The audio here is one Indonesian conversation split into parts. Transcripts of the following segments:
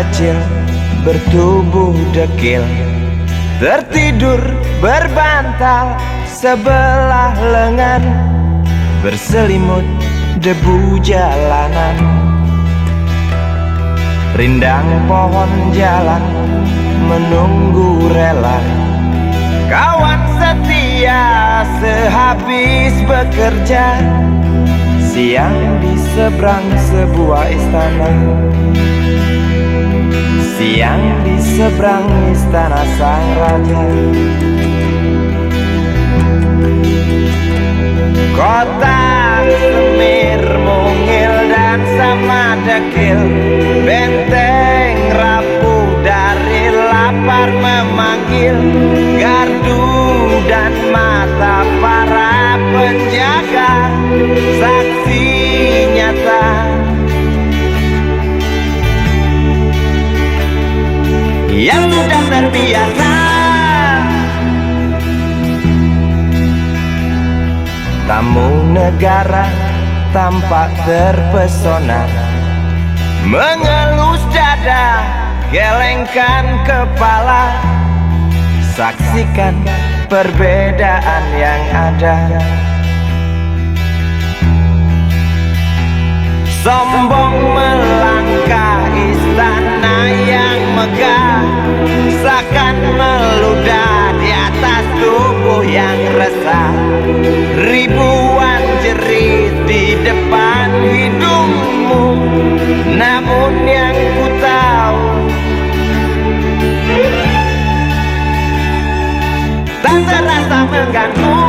kecil bertubuh dekil, tertidur berbantal sebelah lengan, berselimut debu jalanan. Rindang pohon jalan menunggu rela, kawan setia sehabis bekerja. Siang di seberang sebuah istana, siang di seberang istana sang raja. Kota Semir, mungil dan sama dekil, benteng rapuh dari lapar memanggil, gardu dan mata para penjaga, saksi nyata. Yang sudah terbiasa tamu negara tampak terpesona, mengelus dada, gelengkan kepala, saksikan perbedaan yang ada. Sombong melangkah istana yang megah, seakan meludah di atas tubuh yang resah. Ribuan jerit di depan hidungmu, namun yang ku tahu tak terasa mengganggu.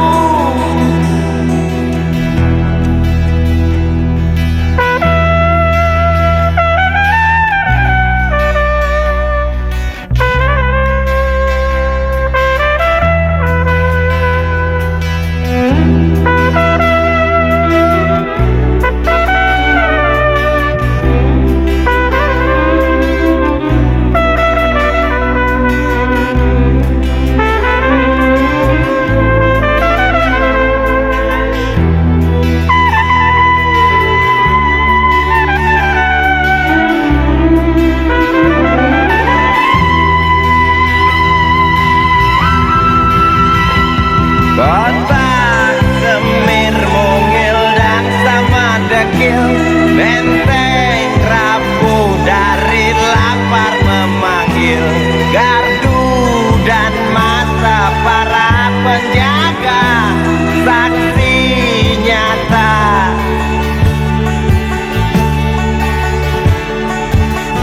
Kota Semir, mungil dan sama dekil, benteng rapuh dari lapar memanggil, gardu dan mata para penjaga, saksi nyata.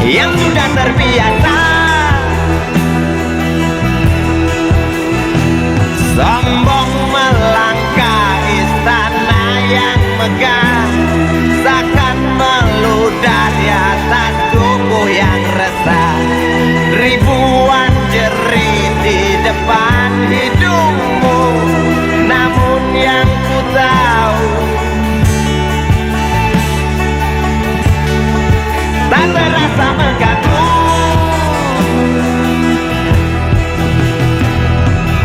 Yang sudah terbiasa sombong melangkah istana yang megah, seakan meludah di atas tubuh yang resah. Ribuan jerit di depan hidungmu, namun yang ku tahu tak terasa mengganggu.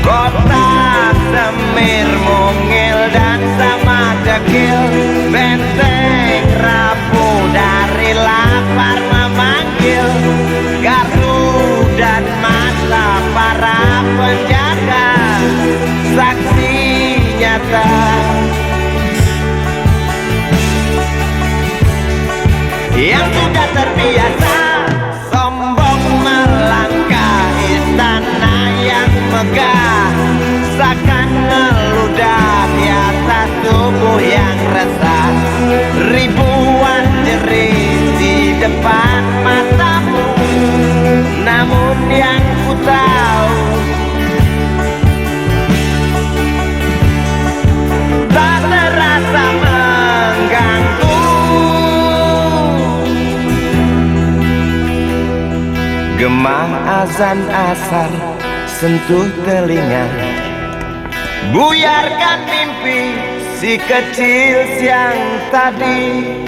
Kota Semir, mungil dan sama dekil, benteng rapuh dari lapar memanggil, gardu dan mata para penjaga, saksi nyata. Yang sudah terbiasa sombong melangkah istana yang megah, seakan meludah di atas tubuh yang resah. Ribuan jerit di depan matamu, namun yang ku tahu tak terasa mengganggu. Gemah azan asar sentuh telinga, buyarkan mimpi si kecil siang tadi.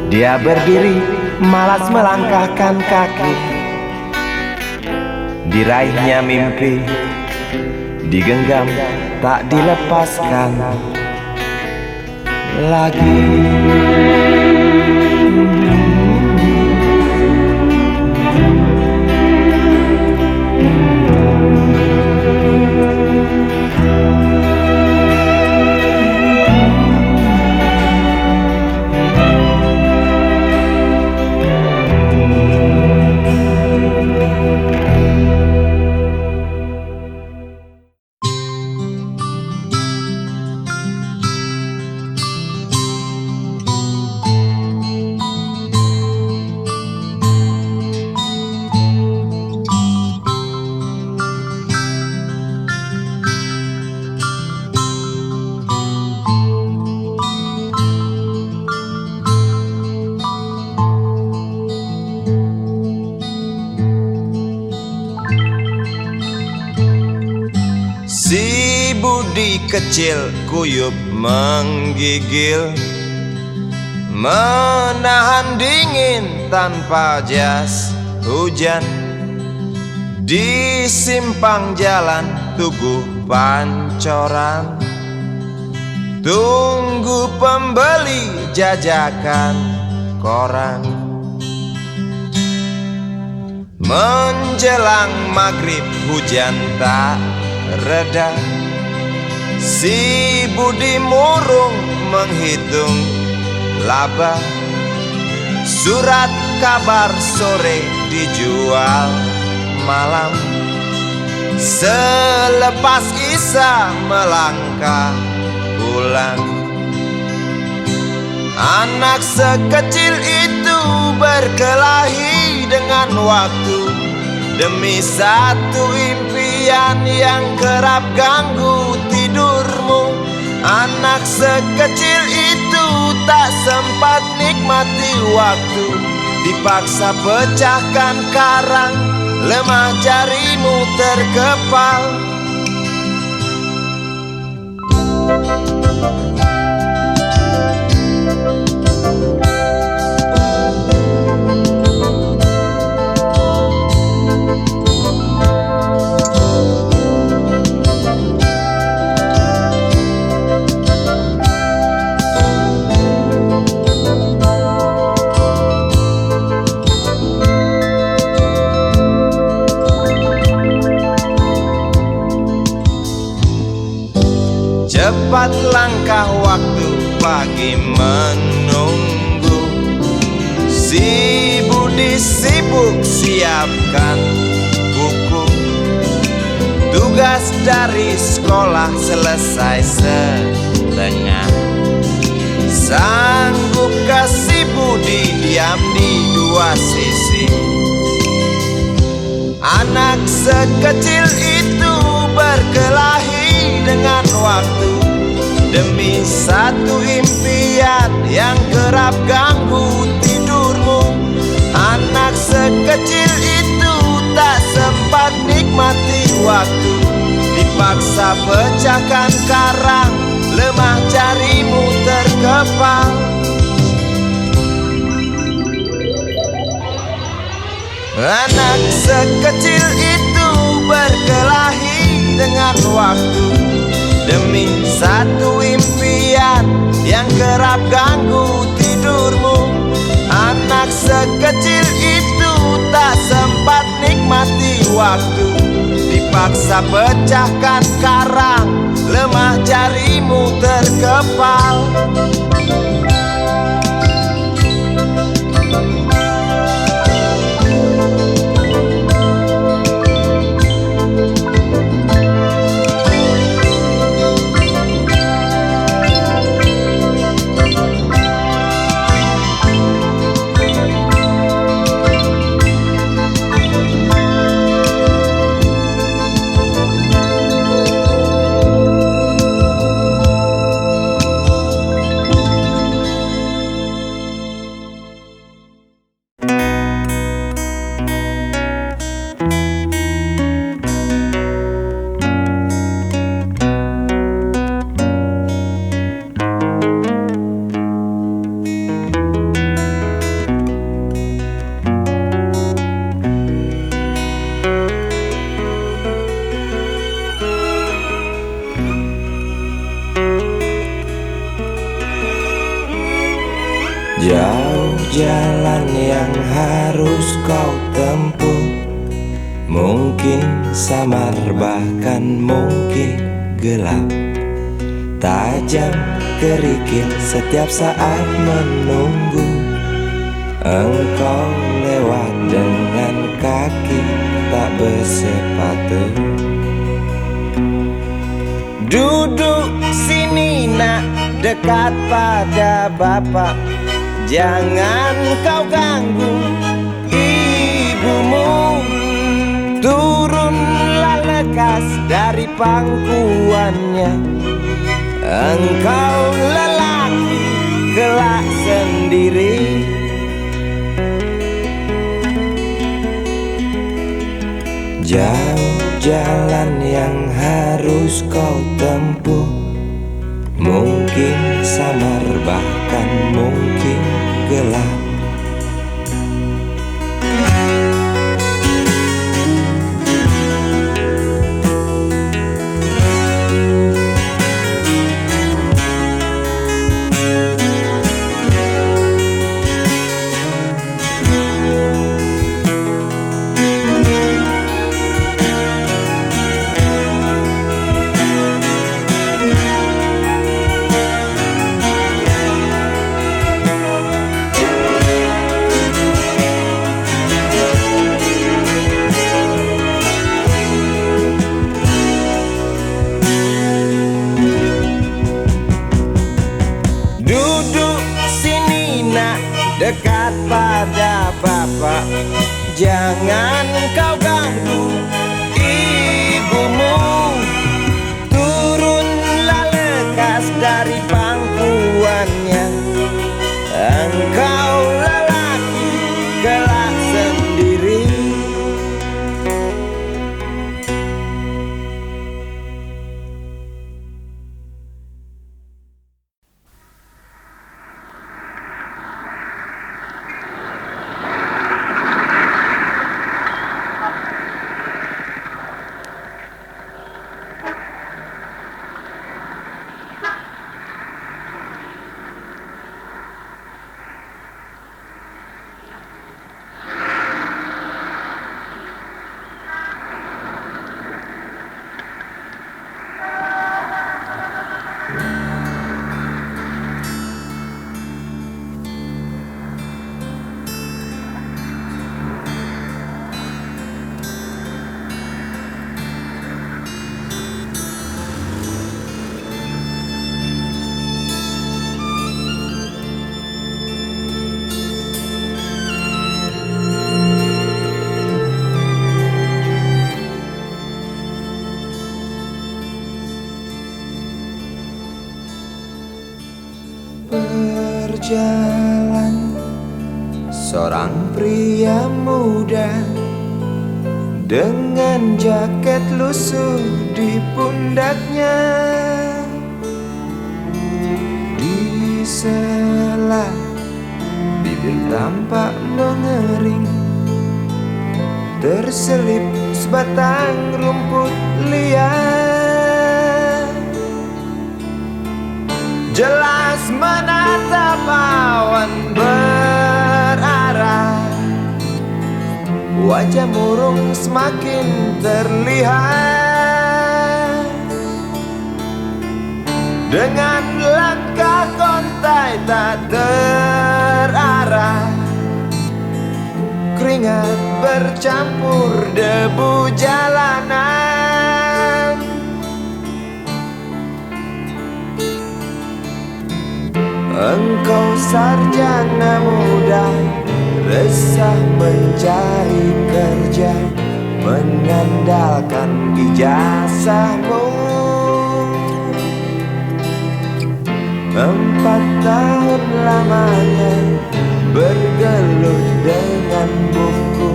Dia berdiri malas melangkahkan kaki, diraihnya mimpi, digenggam tak dilepaskan lagi. Si Budi kecil kuyup menggigil, menahan dingin tanpa jas hujan. Di simpang jalan Tugu Pancoran, tunggu pembeli jajakan koran. Menjelang maghrib hujan tak reda, si Budi murung menghitung laba. Surat kabar sore dijual malam. Selepas Isya melangkah pulang. Anak sekecil itu berkelahi dengan waktu demi satu impian yang kerap ganggu tidurmu. Anak sekecil itu tak sempat nikmati waktu, dipaksa pecahkan karang, lemah jarimu terkepal. Cepat langkah waktu, pagi menunggu. Si Budi sibuk siapkan buku. Tugas dari sekolah selesai setengah. Sanggupkah si Budi diam di dua sisi? Anak sekecil itu berkelahi dengan waktu demi satu impian yang kerap ganggu tidurmu. Anak sekecil itu tak sempat nikmati waktu, dipaksa pecahkan karang, lemah jarimu terkepal. Anak sekecil itu berkelahi dengan waktu demi satu impian yang kerap ganggu tidurmu. Anak sekecil itu tak sempat nikmati waktu, dipaksa pecahkan karang, lemah jarimu terkepal. Jauh jalan yang harus kau tempuh, mungkin samar bahkan mungkin gelap. Tajam kerikil setiap saat menunggu engkau lewat dengan kaki tak bersepatu. Duduk sini nak, dekat pada bapak. Jangan kau ganggu ibumu. Turunlah lekas dari pangkuannya. Engkau lelaki kelak sendiri. Jauh jalan yang harus kau tempuh. Mungkin samar bahkan mungkin gelap. Duduk sini nak, dekat pada papa. Jangan kau ganggu ibumu. Turunlah lekas dari pangkuannya. Engkau lelaki kelak sendiri. Berjalan seorang pria muda dengan jaket lusuh di pundaknya. Di sela bibir tampak mengering, terselip sebatang rumput liar. Jelas menatap awan berarah, wajah murung semakin terlihat. Dengan langkah kontai tak terarah, keringat bercampur debu jalanan. Engkau sarjana muda, resah mencari kerja, mengandalkan ijazahmu. 4 tahun lamanya bergelut dengan buku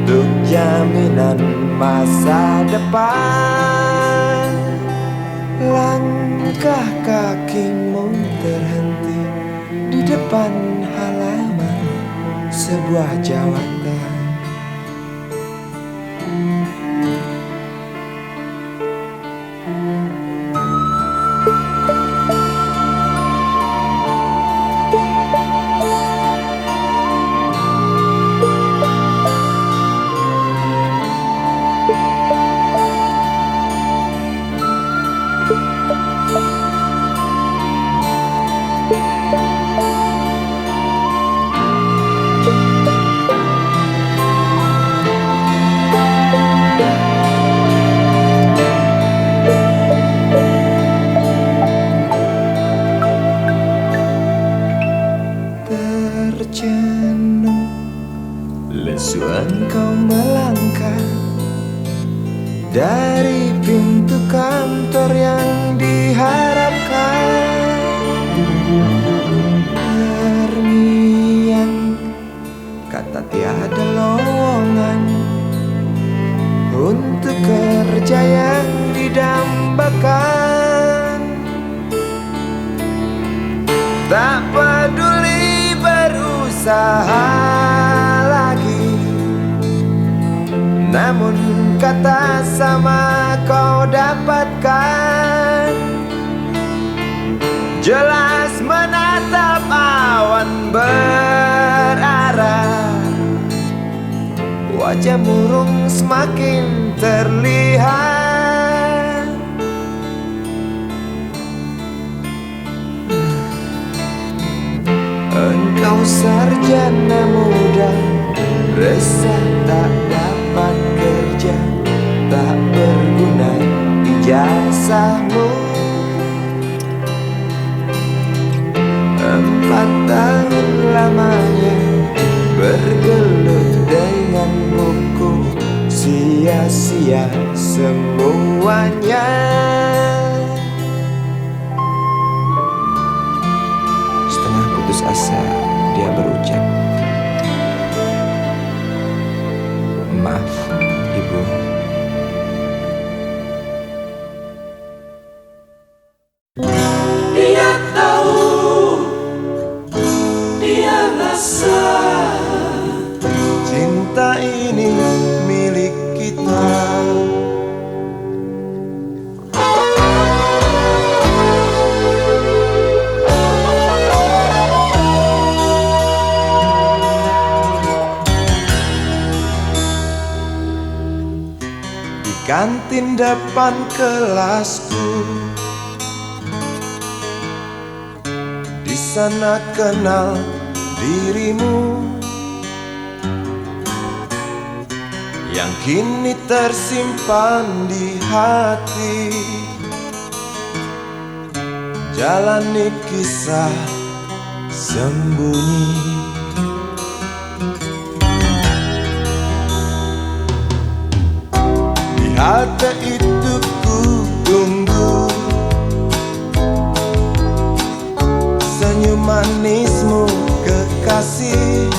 untuk jaminan masa depan. Langkah kakimu terhenti di depan halaman sebuah jawatan. mendambakan. Tak peduli berusaha lagi, namun kata sama kau dapatkan. Jelas menatap awan berarah, wajah murung semakin terlihat. Engkau sarjana muda, resah tak dapat kerja, tak berguna ijazahmu. 4 tahun lamanya bergelut dengan buku, sia-sia semuanya. Setengah putus asa dia berucap, "Maaf, Ibu." Dia tahu, dia rasa Cinta ini milik kita. Di kantin depan kelasku, di sana kenal dirimu, yang kini tersimpan di hati. Jalani kisah sembunyi. Di halte itu ku tunggu senyum manismu kekasih.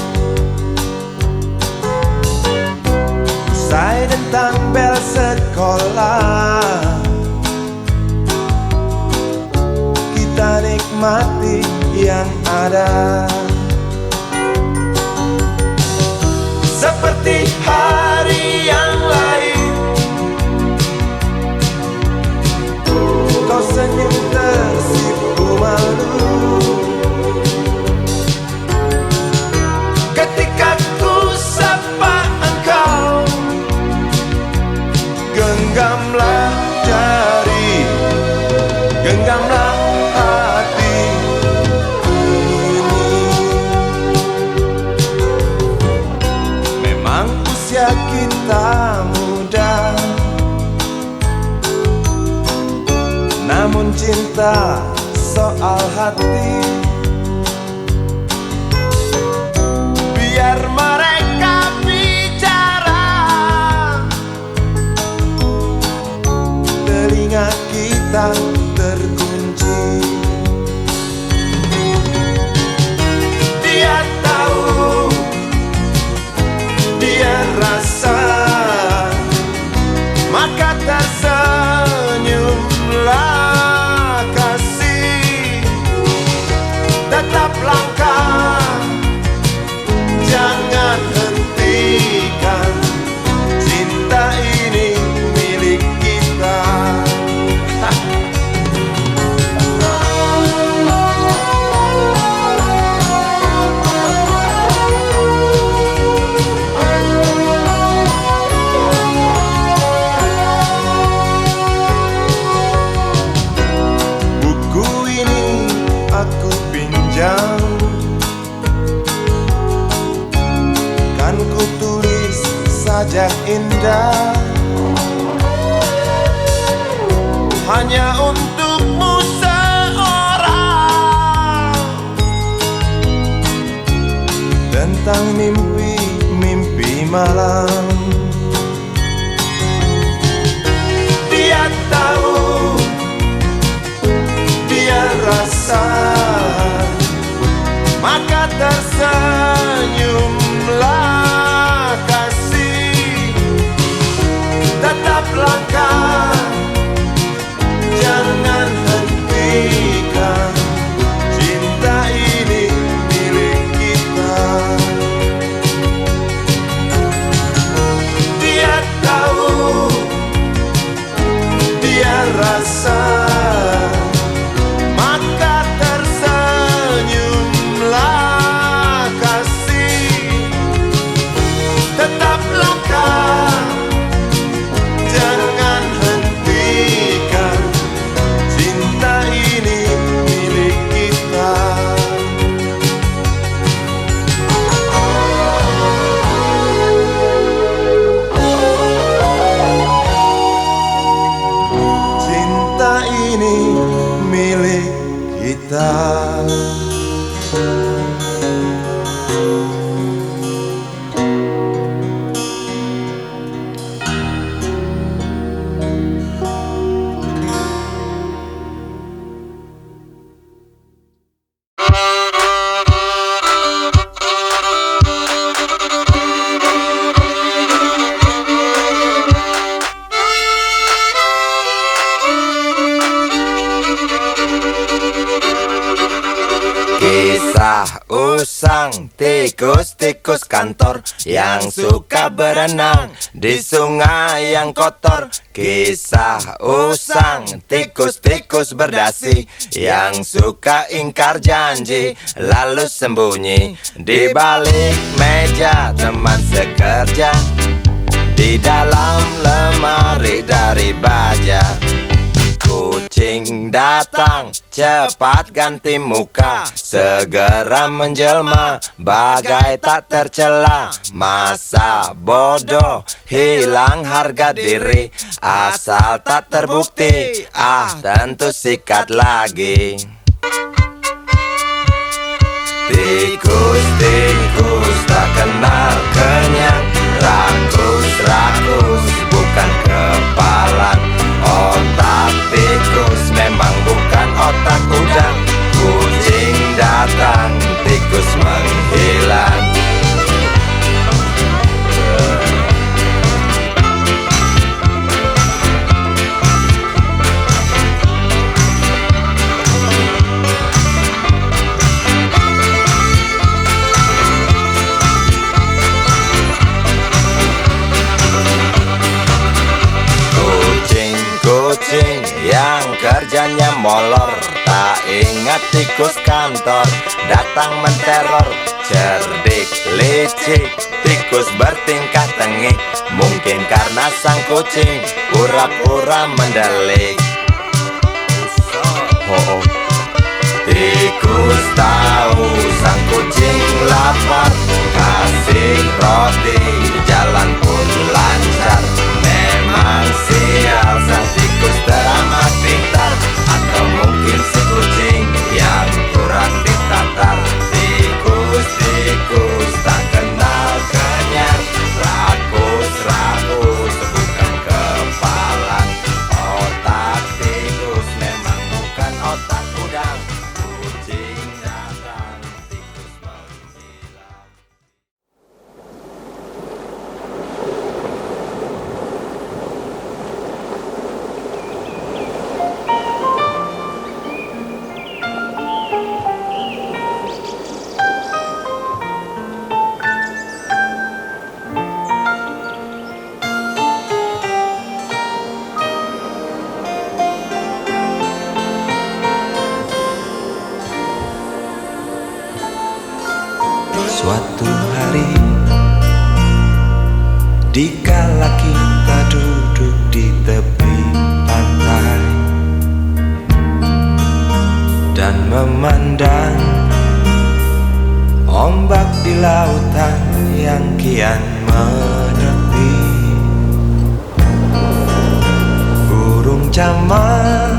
Usai tentang bel sekolah, kita nikmati yang ada. Seperti hari yang lain, kau senyum tersipu malu ketika ku sapa engkau. Genggamlah jari, genggamlah hati ini. Memang usia kita muda, namun cinta soal hati. Biar mereka bicara, telinga kita terkunci. Dia tahu, dia rasa, maka tersenyumlah kasih. Tetap langkah, jangan hentikan, cinta ini milik kita. Buku ini aku pinjam, kan ku tulis sajak indah, hanya untukmu seorang, tentang mimpi-mimpi malam. Dia tahu, dia rasa, maka tersenyumlah kasih. Tetap langkah, rasa, maka tersenyumlah kasih. Tetaplah kau, jangan hentikan, cinta ini milik kita. Cinta ini milik kita. Kisah usang tikus-tikus kantor yang suka berenang di sungai yang kotor. Kisah usang tikus-tikus berdasi yang suka ingkar janji lalu sembunyi di balik meja teman sekerja, di dalam lemari dari baja. Kucing datang, cepat ganti muka, segera menjelma, bagai tak tercela. Masa bodoh, hilang harga diri, asal tak terbukti, tentu sikat lagi. Tikus-tikus tak kenal kenyang, rakus-rakus bukan kepalan. Otak tikus memang bukan otak udang. Kucing datang, tikus menghilang. Kucing yang kerjanya molor, tak ingat tikus kantor datang menteror. Cerdik, licik, tikus bertingkah tengik, mungkin karena sang kucing pura-pura mendelik. Tikus tahu sang kucing lapar, kasih roti, jalan pun lancar. Memang sial sang tikus teramat pintar, atau mungkin si kucing yang kurang ditatar. Tikus-tikus tak kenal kenyang, rakus-rakus bukan kepalan. Otak tikus memang bukan otak udang. Kucing datang, tikus menghilang. Suatu hari, dikala kita duduk di tepi pantai dan memandang ombak di lautan yang kian menepi, burung camar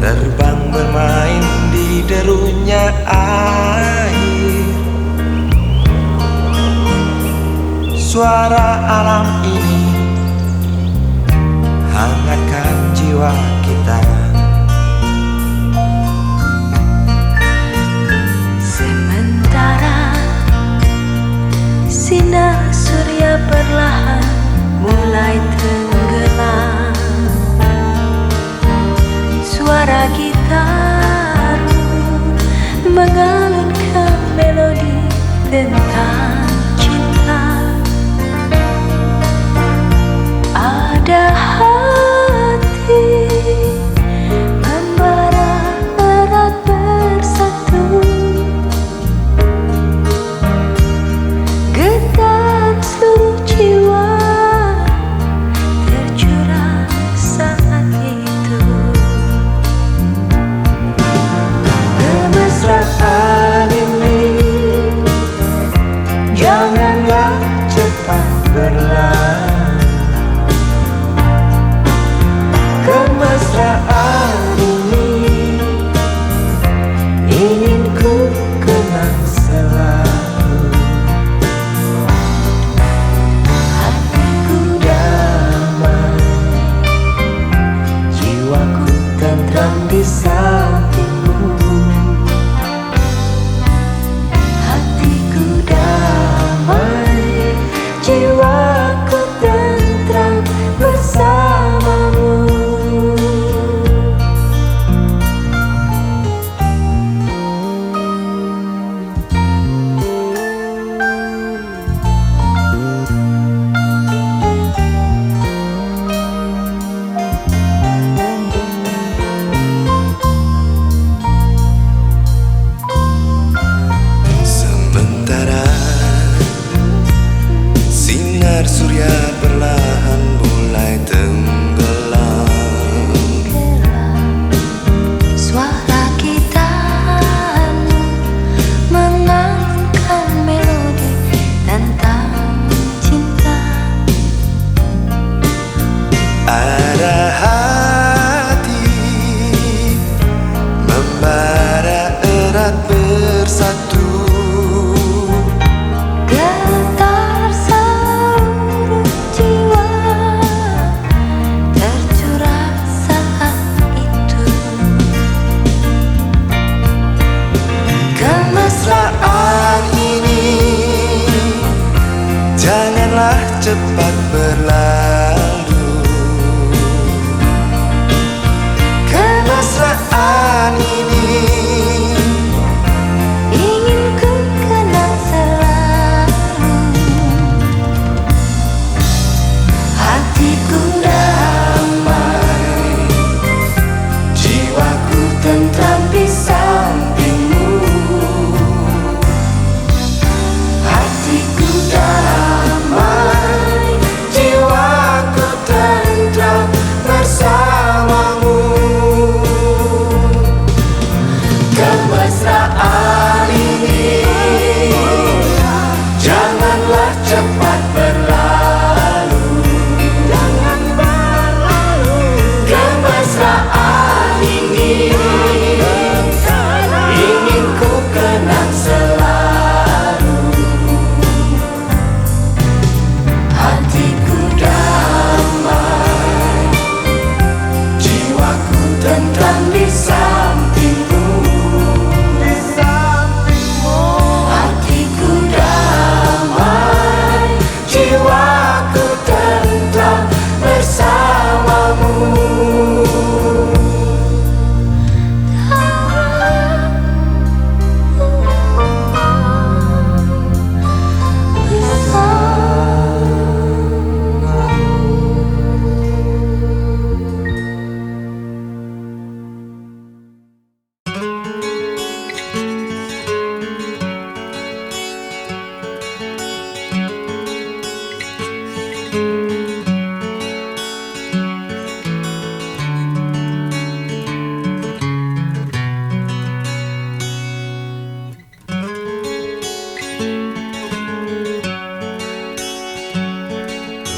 terbang bermain di derunya air. Suara alam ini hangatkan jiwa kita. Sementara sinar surya perlahan mulai tenggelam, suara gitar mengalunkan melodi tentang cinta. Ada hal sampingmu, di sampingmu. hatiku damai, jiwaku tentram bersamamu.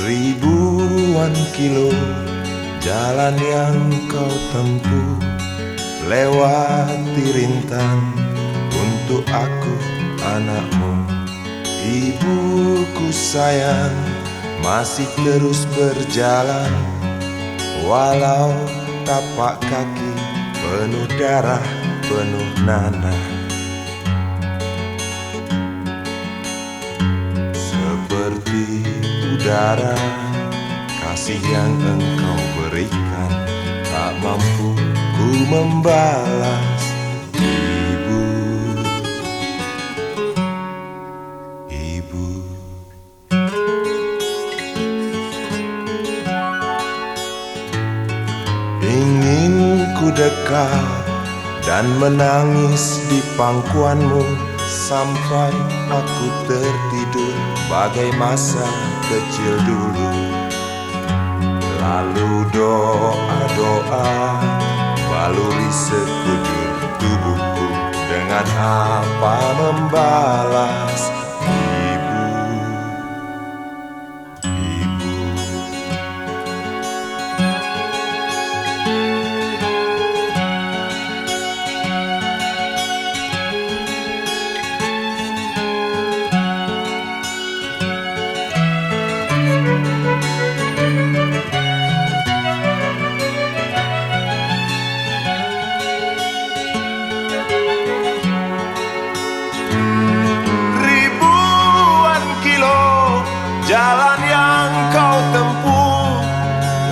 Ribuan kilo jalan yang kau tempuh, lewati rintang untuk aku anakmu. Ibuku sayang masih terus berjalan, walau tapak kaki penuh darah, penuh nanah. Seperti udara, kasih yang engkau berikan tak mampu ku membalas. Ibu, ibu. Ingin ku dekat dan menangis di pangkuanmu sampai aku tertidur bagai masa kecil dulu. Lalu doa-doa baluri sekujur tubuhku, dengan apa membalas. Ibu, ibu. Jalan yang kau tempuh,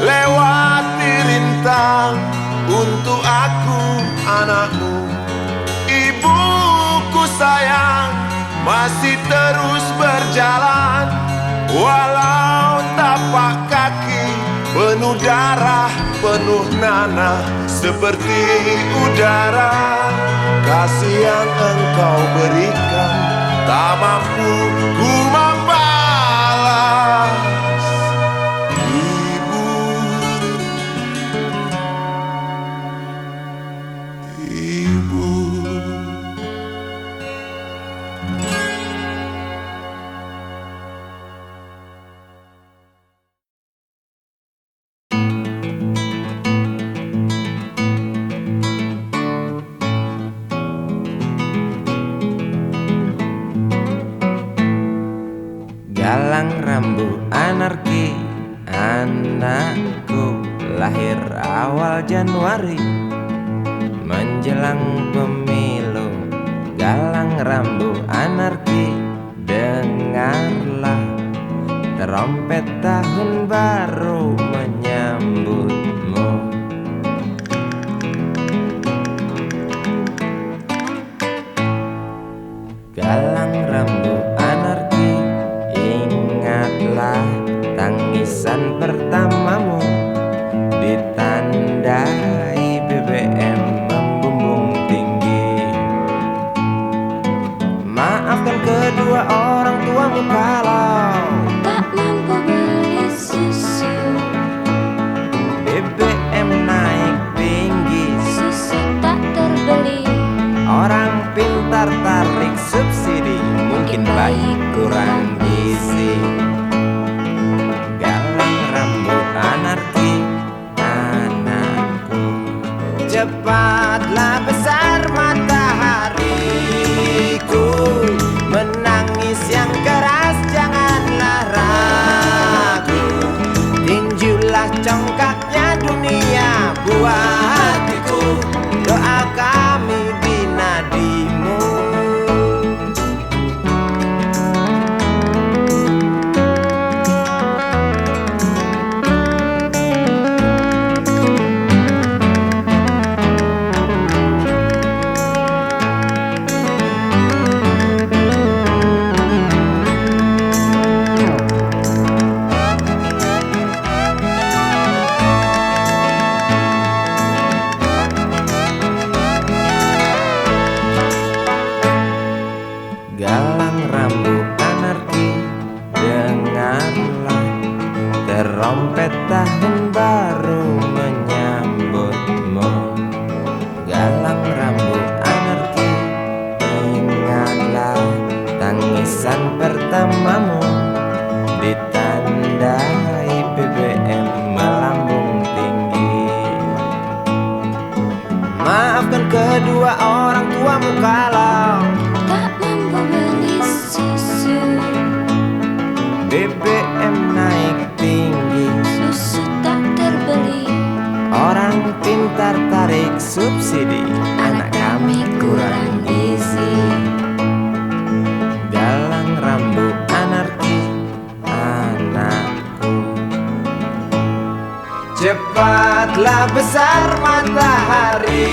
lewati rintang untuk aku anakmu. Ibuku sayang masih terus berjalan, walau tapak kaki penuh darah, penuh nanah. Seperti udara, kasih yang engkau berikan tak mampu ku membalas. Ibu, ibu. Galang rambu anarki, anakku lahir awal Januari menjelang pemilu. Galang rambu anarki, dengarlah trompet tahun baru menyambutmu. Galang rambu anarki, ingatlah tangisan pertamamu, ditandai BBM membumbung tinggi. Maafkan kedua orang tuamu kalau tak mampu beli susu, BBM naik tinggi, susu tak terbeli. orang pintar tarik subsidi, mungkin bayi kurang gizi. Galang rambut anarki, anakku, cepatlah besar matahariku. Menangis yang keras janganlah ragu, tinjulah congkaknya dunia buat hatiku. Maafkan kedua orang tuamu kalau tak mampu beli susu. BBM naik tinggi, Susu tak terbeli. orang pintar tarik subsidi, Anak kami kurang gizi. dalang rambut anarki anakku. Cepatlah besar matahariku,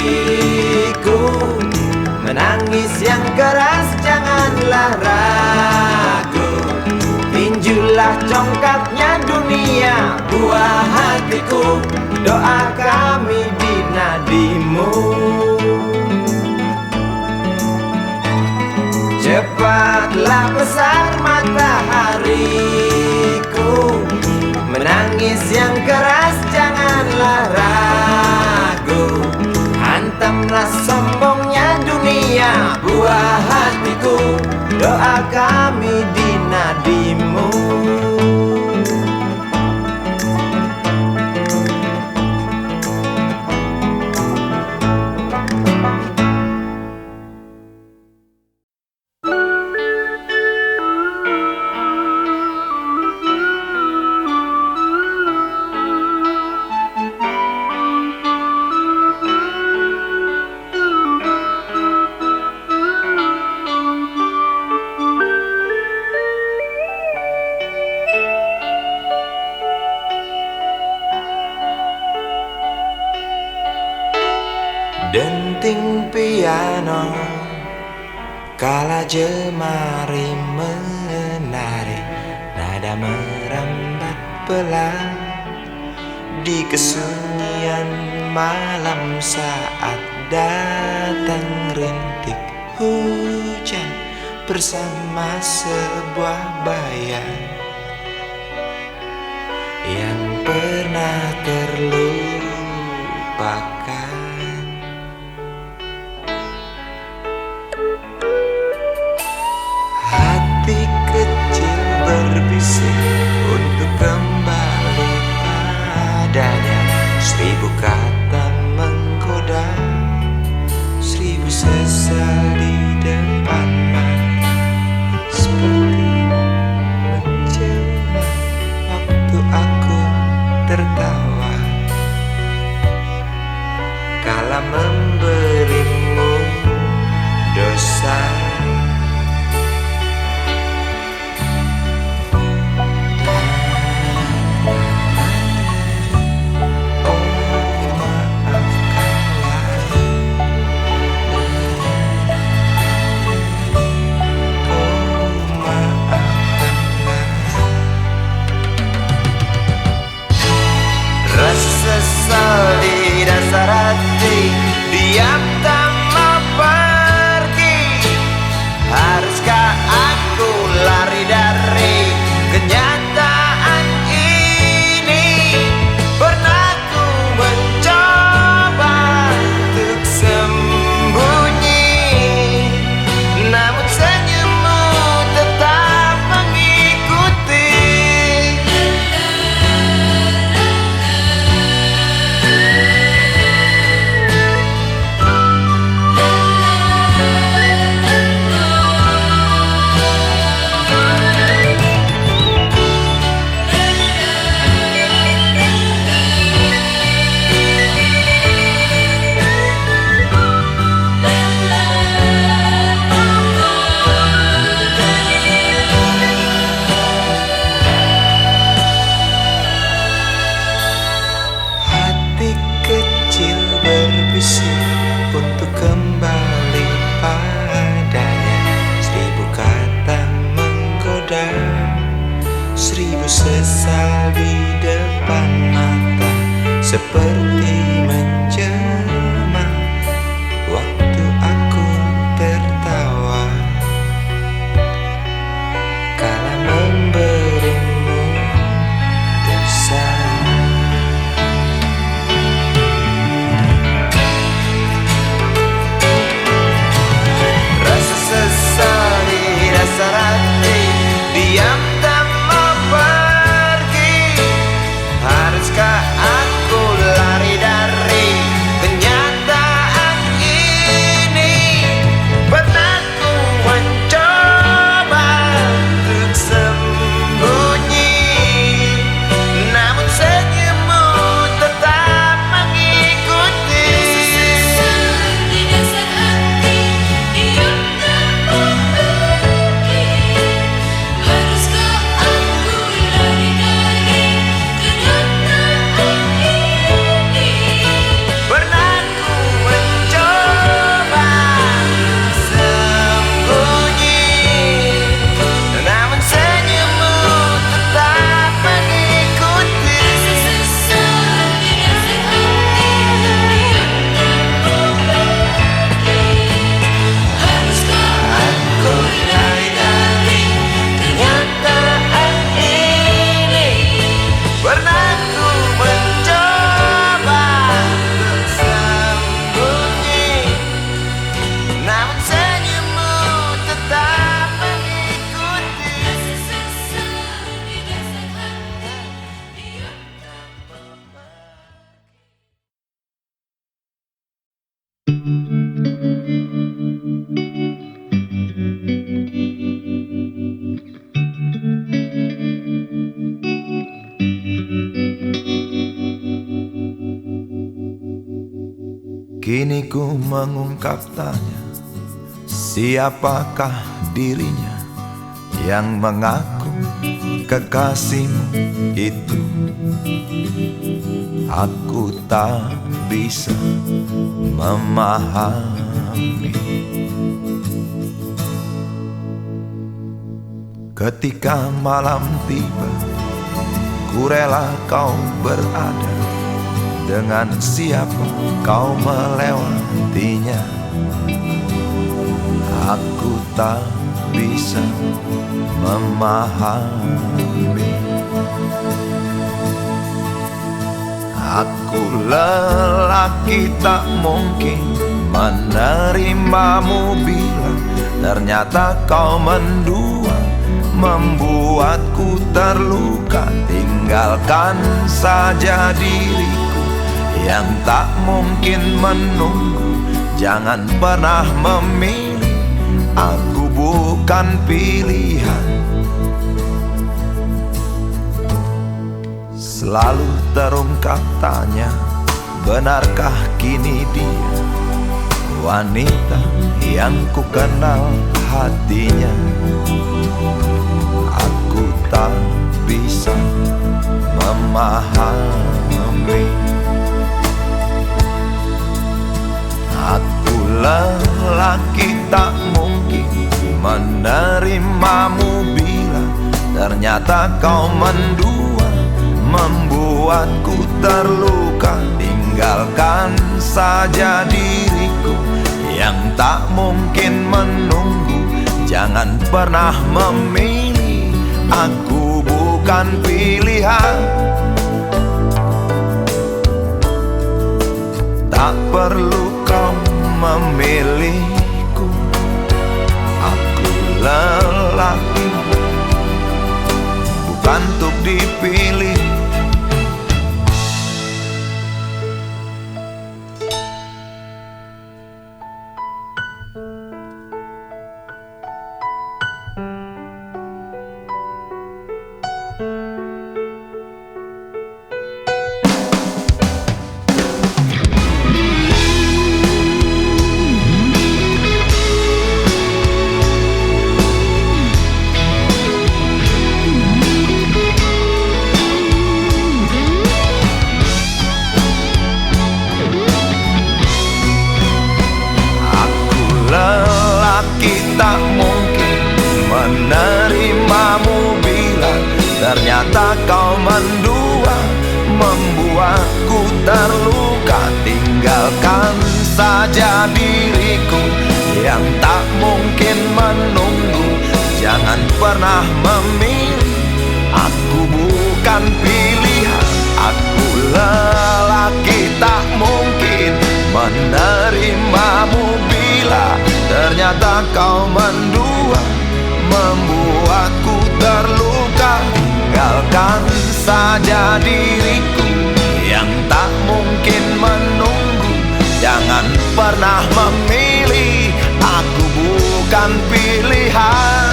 menangis yang keras janganlah ragu. Tinjulah congkaknya dunia, buah hatiku, doa kami di nadimu. Cepatlah besar matahariku, menangis yang keras janganlah ragu. Hantamlah sombongnya dunia, buah hatiku, doa kami di nadimu. Denting piano kala jemari menari, nada merambat pelan di kesunyian malam saat datang rintik hujan bersama sebuah bayang yang pernah terlupakan. Hati kecil berbisik untuk kembali padanya. 1000 kata menggoda, 1000 sesal di depan mata, seperti menjelma waktu aku tertawa kala memberimu dosa. Sesal di dasar hati, diam tak mau pergi. Haruskah aku lari dari kenyataan ini? Pernah ku mencoba untuk sembunyi, namun senyummu tetap mengikuti. Berbisik untuk kembali padanya. 1000 kata menggoda, 1000 sesal di depan mata, seperti menjelma waktu aku tertawa kala memberimu dosa. Sesal di dasar hati, diam tak mau pergi. Haruskah aku lari Kini ku mengungkap tanya, siapakah dirinya yang mengaku kekasihmu itu? Aku tak bisa memahami. Ketika malam tiba, ku rela kau berada. Dengan siapa kau melewatinya? Aku tak bisa memahami. Aku lelaki tak mungkin menerimamu bila ternyata kau mendua, membuatku terluka. Tinggalkan saja diriku yang tak mungkin menunggu. Jangan pernah memilih, aku bukan pilihan. Selalu terungkap tanya, benarkah kini dia wanita yang ku kenal hatinya? Aku tak bisa memahami. Aku lelaki tak mungkin menerimamu bila ternyata kau mendua, membuatku terluka. Tinggalkan saja diriku yang tak mungkin menunggu. Jangan pernah memilih, aku bukan pilihan. Tak perlu kau memilihku, aku lelaki bukan untuk dipilih. Tak mungkin menerimamu bila ternyata kau mendua, membuatku terluka. Tinggalkan saja diriku yang tak mungkin menunggu. Jangan pernah memilih, aku bukan pilihan. Aku lelaki tak mungkin menerimamu bila ternyata kau mendua, membuatku terluka. Tinggalkan saja diriku yang tak mungkin menunggu. Jangan pernah memilih, aku bukan pilihan.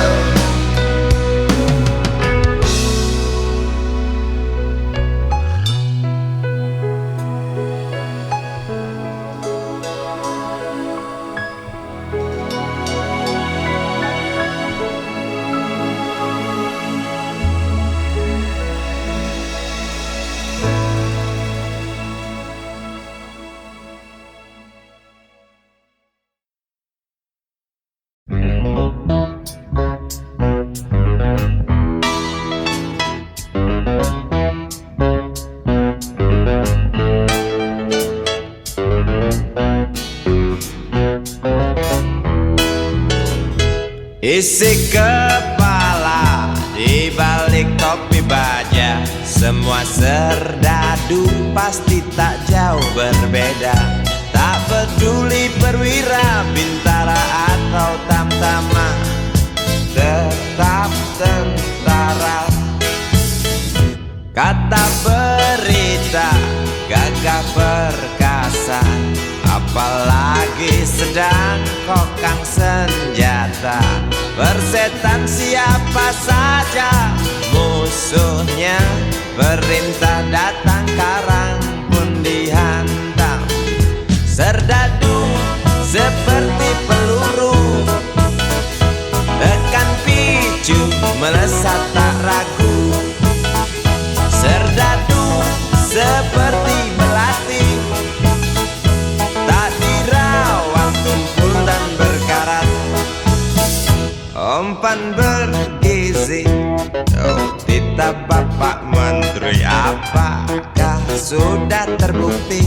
Isi kepala di balik topi baja, semua serdadu pasti tak jauh berbeda. Tak peduli perwira, bintara atau tamtama, tetap tentara. Kata berita, gagah perkasa, apalagi sedang kokang senjata. Persetan siapa saja musuhnya, perintah datang karang pun dihantam. Serdadu seperti peluru. Tekan picu melesat tak ragu. Serdadu seperti belati, tak dirawat tumpul dan berkarat. Umpan bergizi, oh titah Bapak Menteri, apakah sudah terbukti?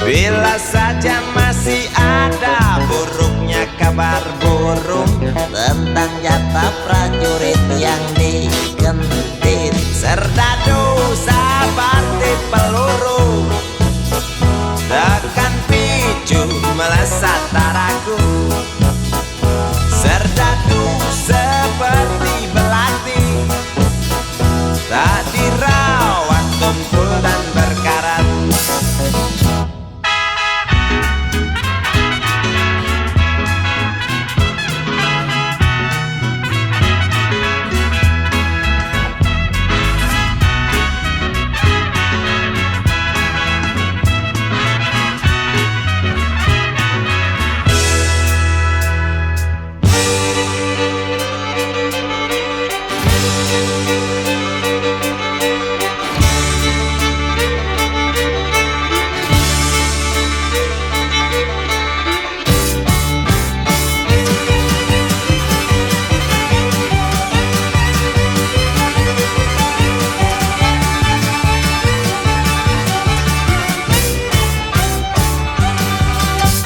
Bila saja masih ada buruknya kabar burung tentang jatah prajurit yang digentit. Serdadu seperti peluru, tekan picu melesat tak ragu. Serdadu seperti belati, tak dirawat tumpul dan berkarat.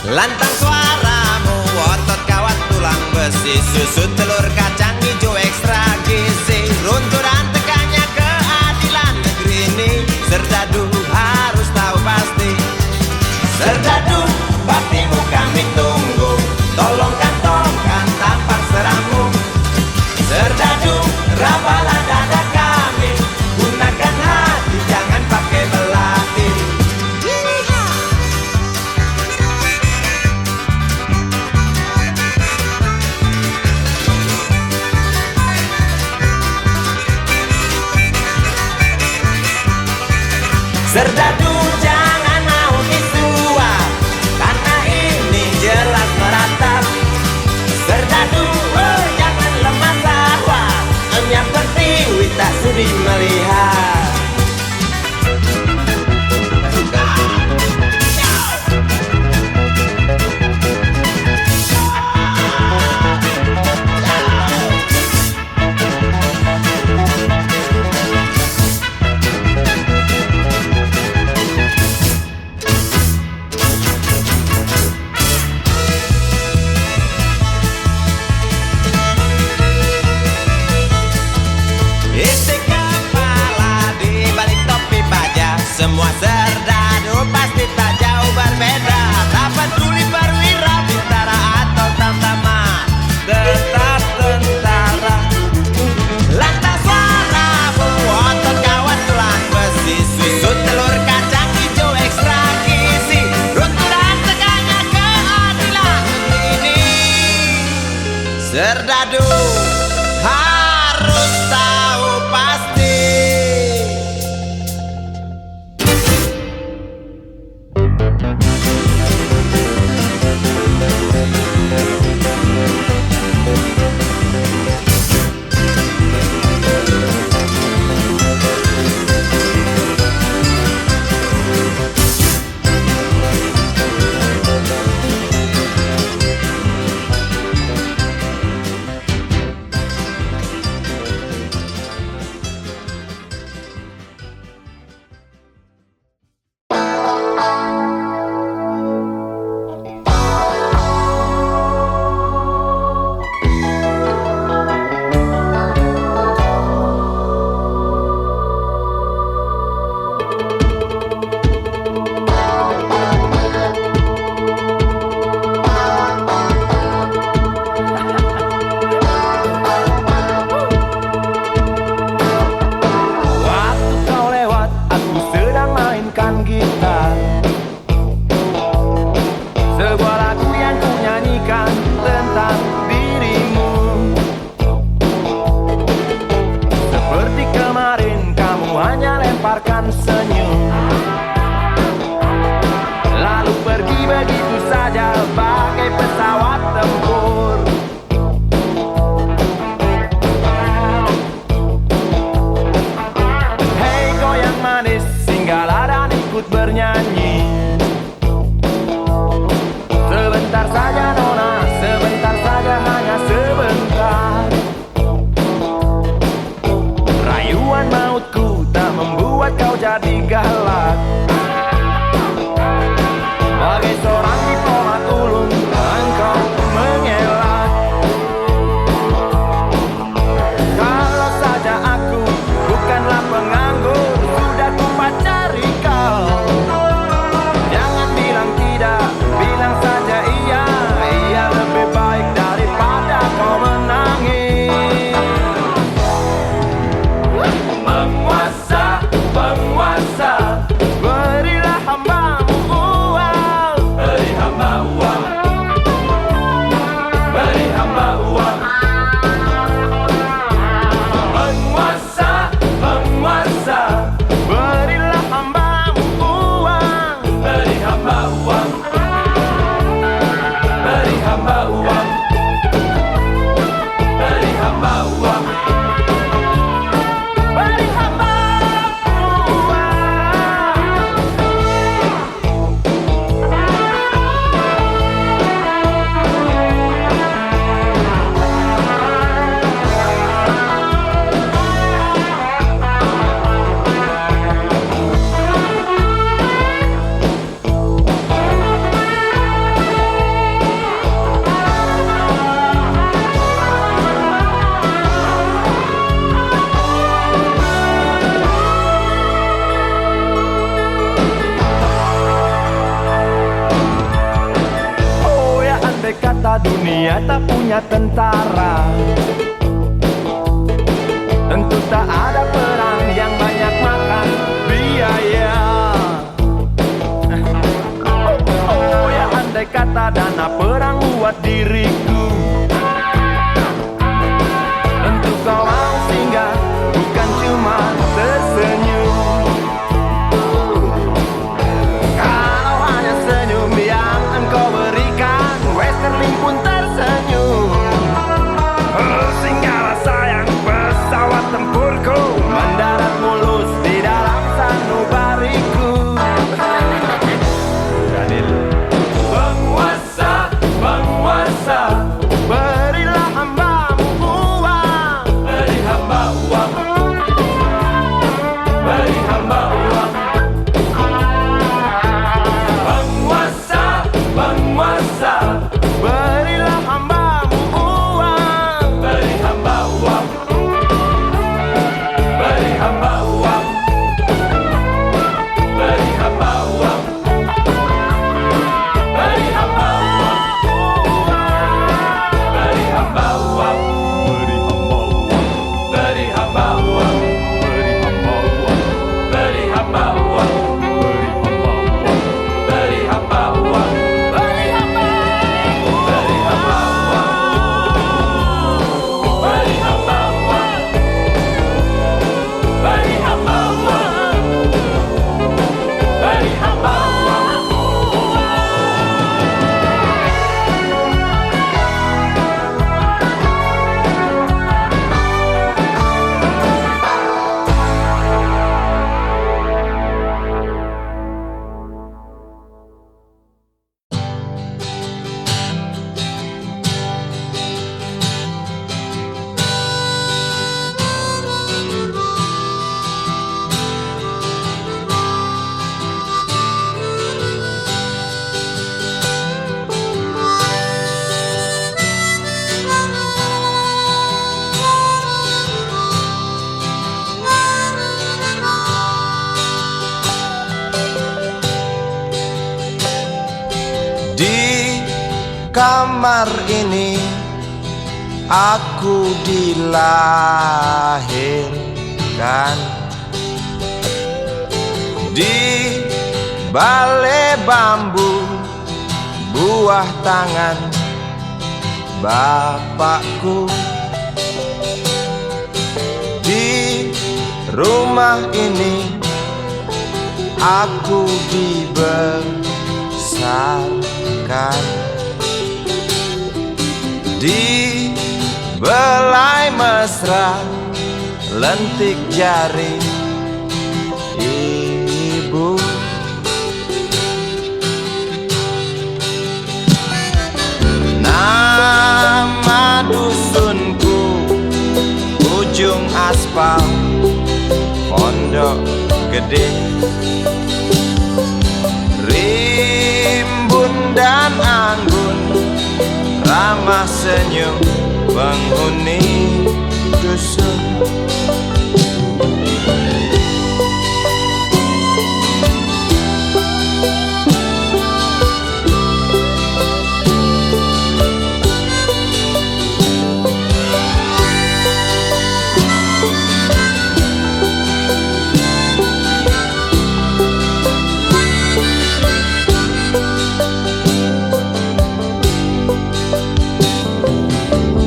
Lantang suaramu, otot kawat tulang besi, susu telur kacang hijau ekstra gizi. Runtuh dan tekannya keadilan negeri ini, Serdadu harus tahu pasti. Serdadu, baktimu kami tunggu, tolong kantongkan tampang serammu. Serdadu, rapalah dada kami, gunakan hati jangan pakai belati. galak. Bagai seorang diplomat ulung engkau mengelak. Kalau saja aku bukanlah penganggur, sudah ku pacari kau. Jangan bilang tidak, bilang saja iya. Iya lebih baik daripada kau menangis. Penguasa, penguasa, berilah hambamu uang. Beri hamba uang. Beri hamba uang. Penguasa, penguasa, berilah hambamu uang. Beri hamba uang. Beri hamba uang. Beri hamba uang. Beri hamba uang. Oh ya, andai kata dunia tak punya tentara, tentu tak ada perang yang banyak makan biaya. Oh ya, andai kata dana perang buat diriku, tentu kau mau singgah, bukan cuma tersenyum. Kalau hanya senyum yang engkau berikan, Westerling pun tersenyum. Singgahlah sayang, pesawat tempurku mendarat mulus di dalam sanubariku. Penguasa, penguasa, berilah hambamu uang. Beri hamba uang. Beri hamba uang. Penguasa, penguasa, berilah hambamu uang. Beri hamba uang. Beri hamba uang. Beri hamba uang. Beri hamba uang. Beri hamba uang. Beri hamba uang. Beri hamba uang. Beri hamba uang. Beri hamba uang. Beri hamba uang. Beri hamba uang. Beri hamba uang. Beri hamba uang. Di kamar ini aku dilahirkan, di balai bambu buah tangan bapakku. Di rumah ini aku dibesarkan, di belai mesra lentik jari ibu. Nama dusunku ujung aspal Pondok Gede. ramah senyum penghuni dusun.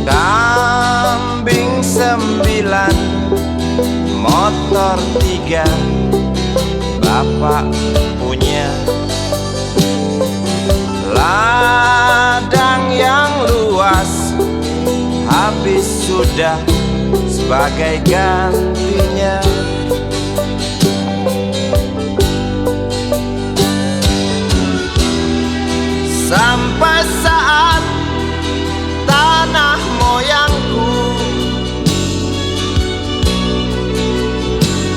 Kambing 9, motor 3, bapak punya. Ladang yang luas habis sudah sebagai gantinya. Sampai saat tanah moyangku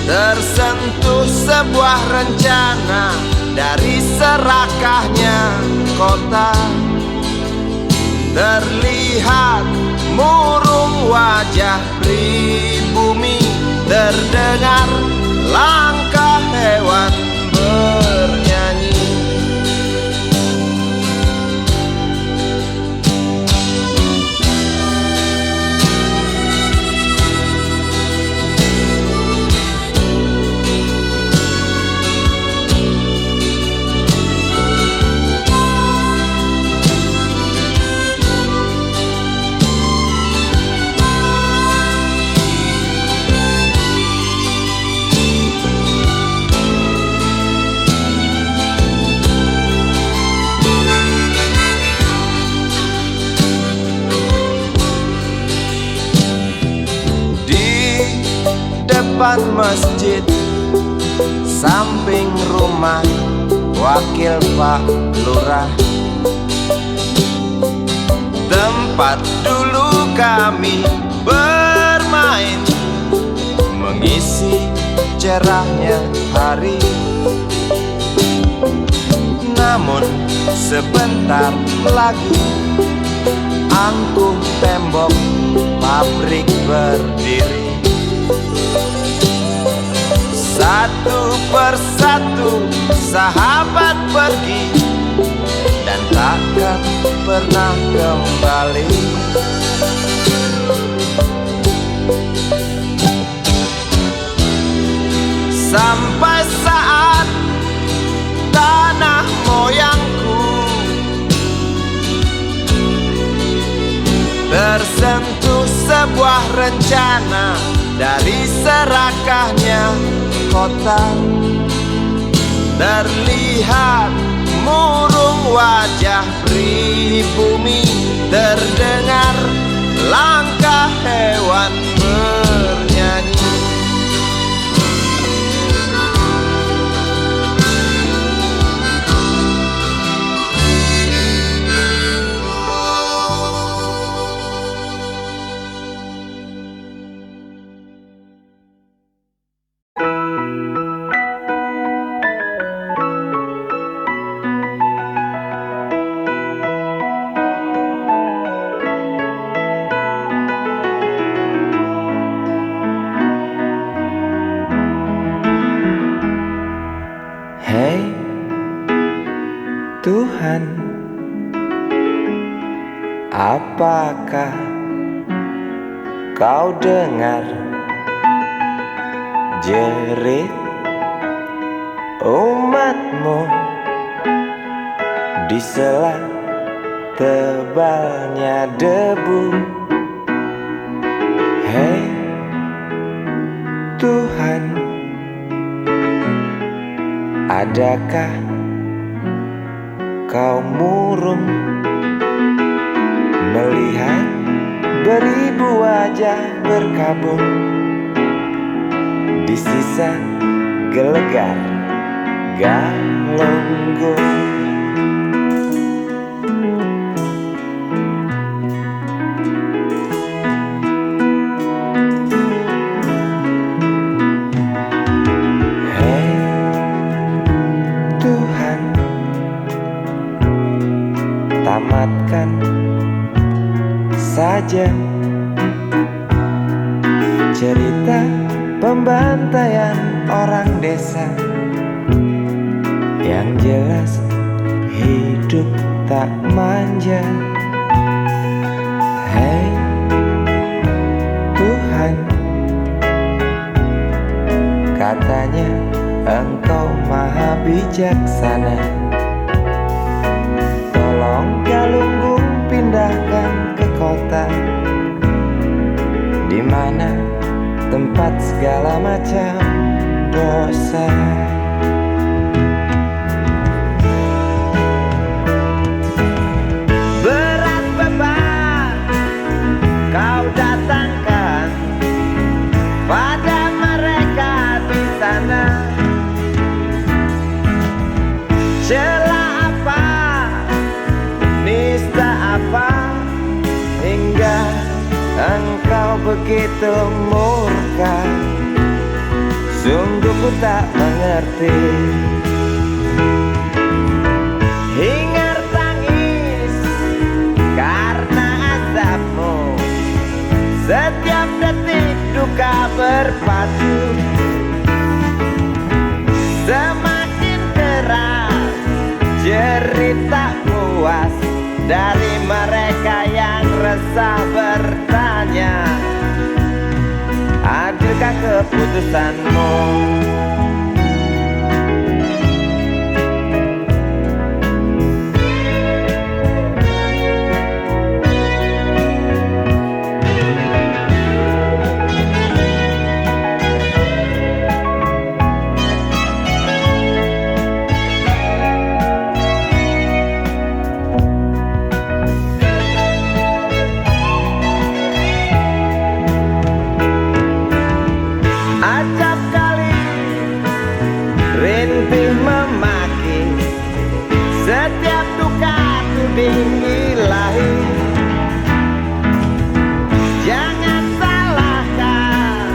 tersentuh sebuah rencana dari serakahnya kota. Terlihat murung wajah pribumi, terdengar langkah hewan bernyanyi. Depan masjid, samping rumah wakil Pak Lurah, tempat dulu kami bermain, mengisi cerahnya hari. Namun sebentar lagi angkuh tembok pabrik berdiri. Satu persatu sahabat pergi dan takkan pernah kembali. Sampai saat tanah moyangku tersentuh sebuah rencana dari serakahnya kota. Terlihat murung wajah pribumi, terdengar langkah hewan bernyanyi. Hei Tuhan, apakah kau dengar jerit umatmu di sela tebalnya debu? Hei Tuhan, adakah kau murung melihat beribu wajah berkabung di sisa gelegar Galunggung? Tamatkan saja cerita pembantaian orang desa. Yang jelas hidup tak manja. Hei Tuhan, katanya Engkau maha bijaksana. Tolong Galunggung pindahkan ke kota, di mana tempat segala macam dosa. Berat beban kau datangkan pada mereka di sana. Celah apa, nista apa, hingga Engkau begitu murka. Sungguh ku tak mengerti. Hingar tangis karena azabmu, setiap detik duka berpacu. Semakin keras cerita puas dari mereka yang resah bertanya, adilkah keputusanmu? Acap kali rintih memaki, setiap duka tuding ilahi. Jangan salahkan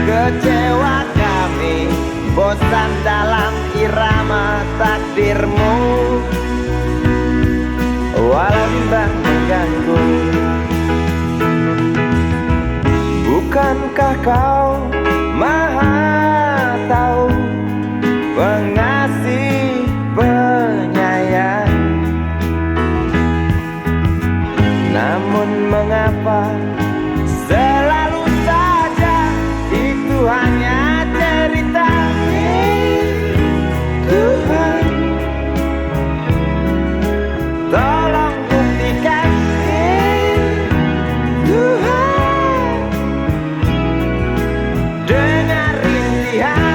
kecewa kami, bosan dalam irama takdirmu. Walau bimbang mengganggu, bukankah kau Maha tahu, pengasih, penyayang? Namun mengapa selalu saja itu hanya cerita? Tuhan, tolong buktikan. Tuhan, dengar rintihan.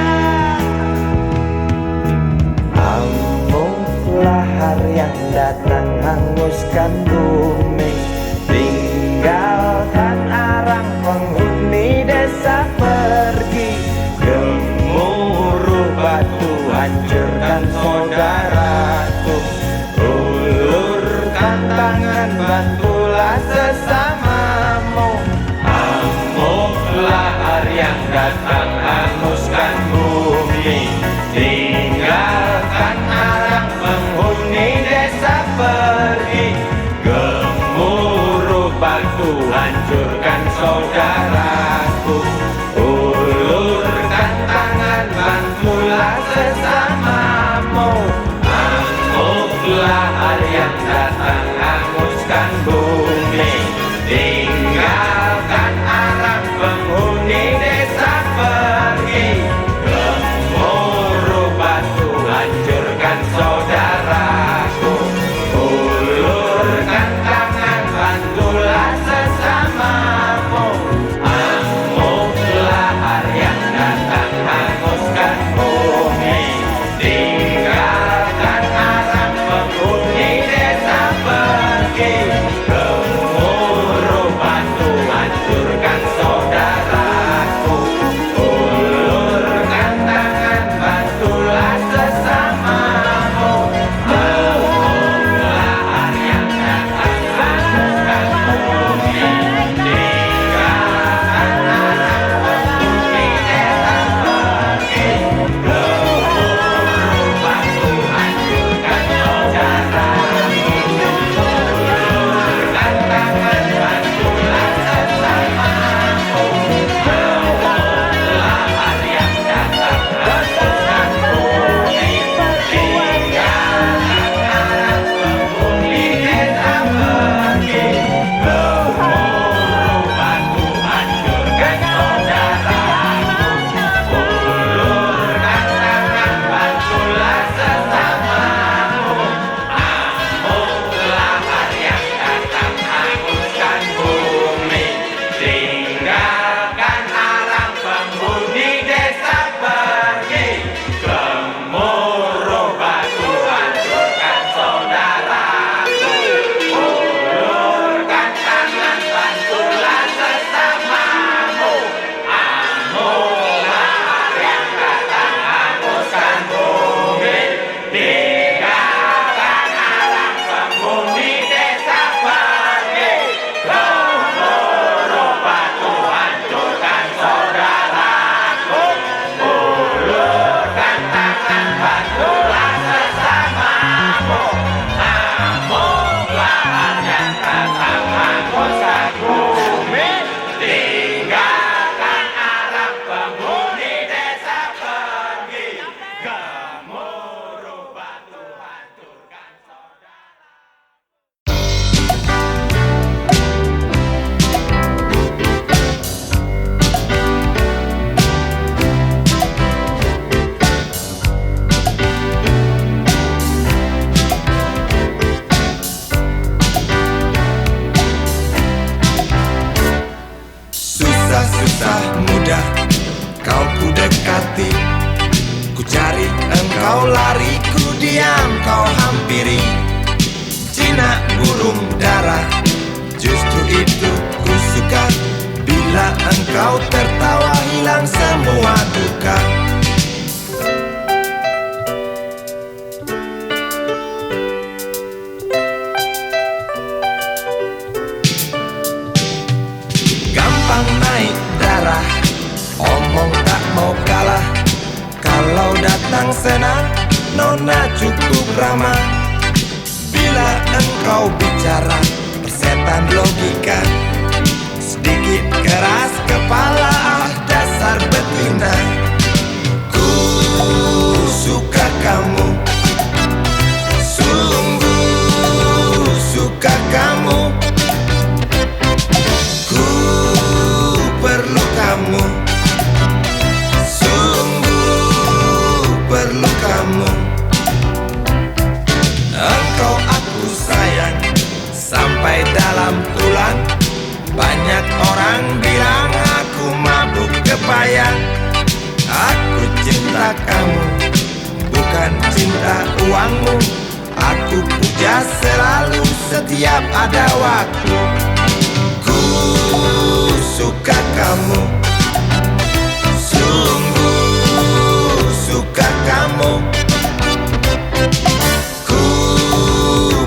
Lahar yang datang hanguskan bumi, tinggalkan arang penghuni desa pergi. Gemuruh batu hancurkan saudaraku, ulurkan tangan bantulah sesamamu. Amuk lahar yang datang hanguskan bumi, tinggalkan arang penghuni desa pergi. Gemuruh batu hancurkan saudaraku, ulurkan tangan bantulah sesamamu. Amuk lahar yang datang hanguskan bumi, tinggalkan arang penghuni desa pergi. Gemuruh batu hancurkan saudaraku, ulurkan tangan bantulah sesamamu. Amuk lahar yang datang hanguskan bumi, tinggalkan arang penghuni desa pergi. ramah. Bila engkau bicara persetan logika, sedikit keras kepala, dasar betina. Ku suka kamu, sungguh suka kamu. Ku perlu kamu, sungguh perlu kamu. Engkau aku sayang sampai dalam tulang. Banyak orang bilang aku mabuk kepayang. Aku cinta kamu, bukan cinta uangmu. Aku puja selalu setiap ada waktu. Ku suka kamu, sungguh suka kamu. Ku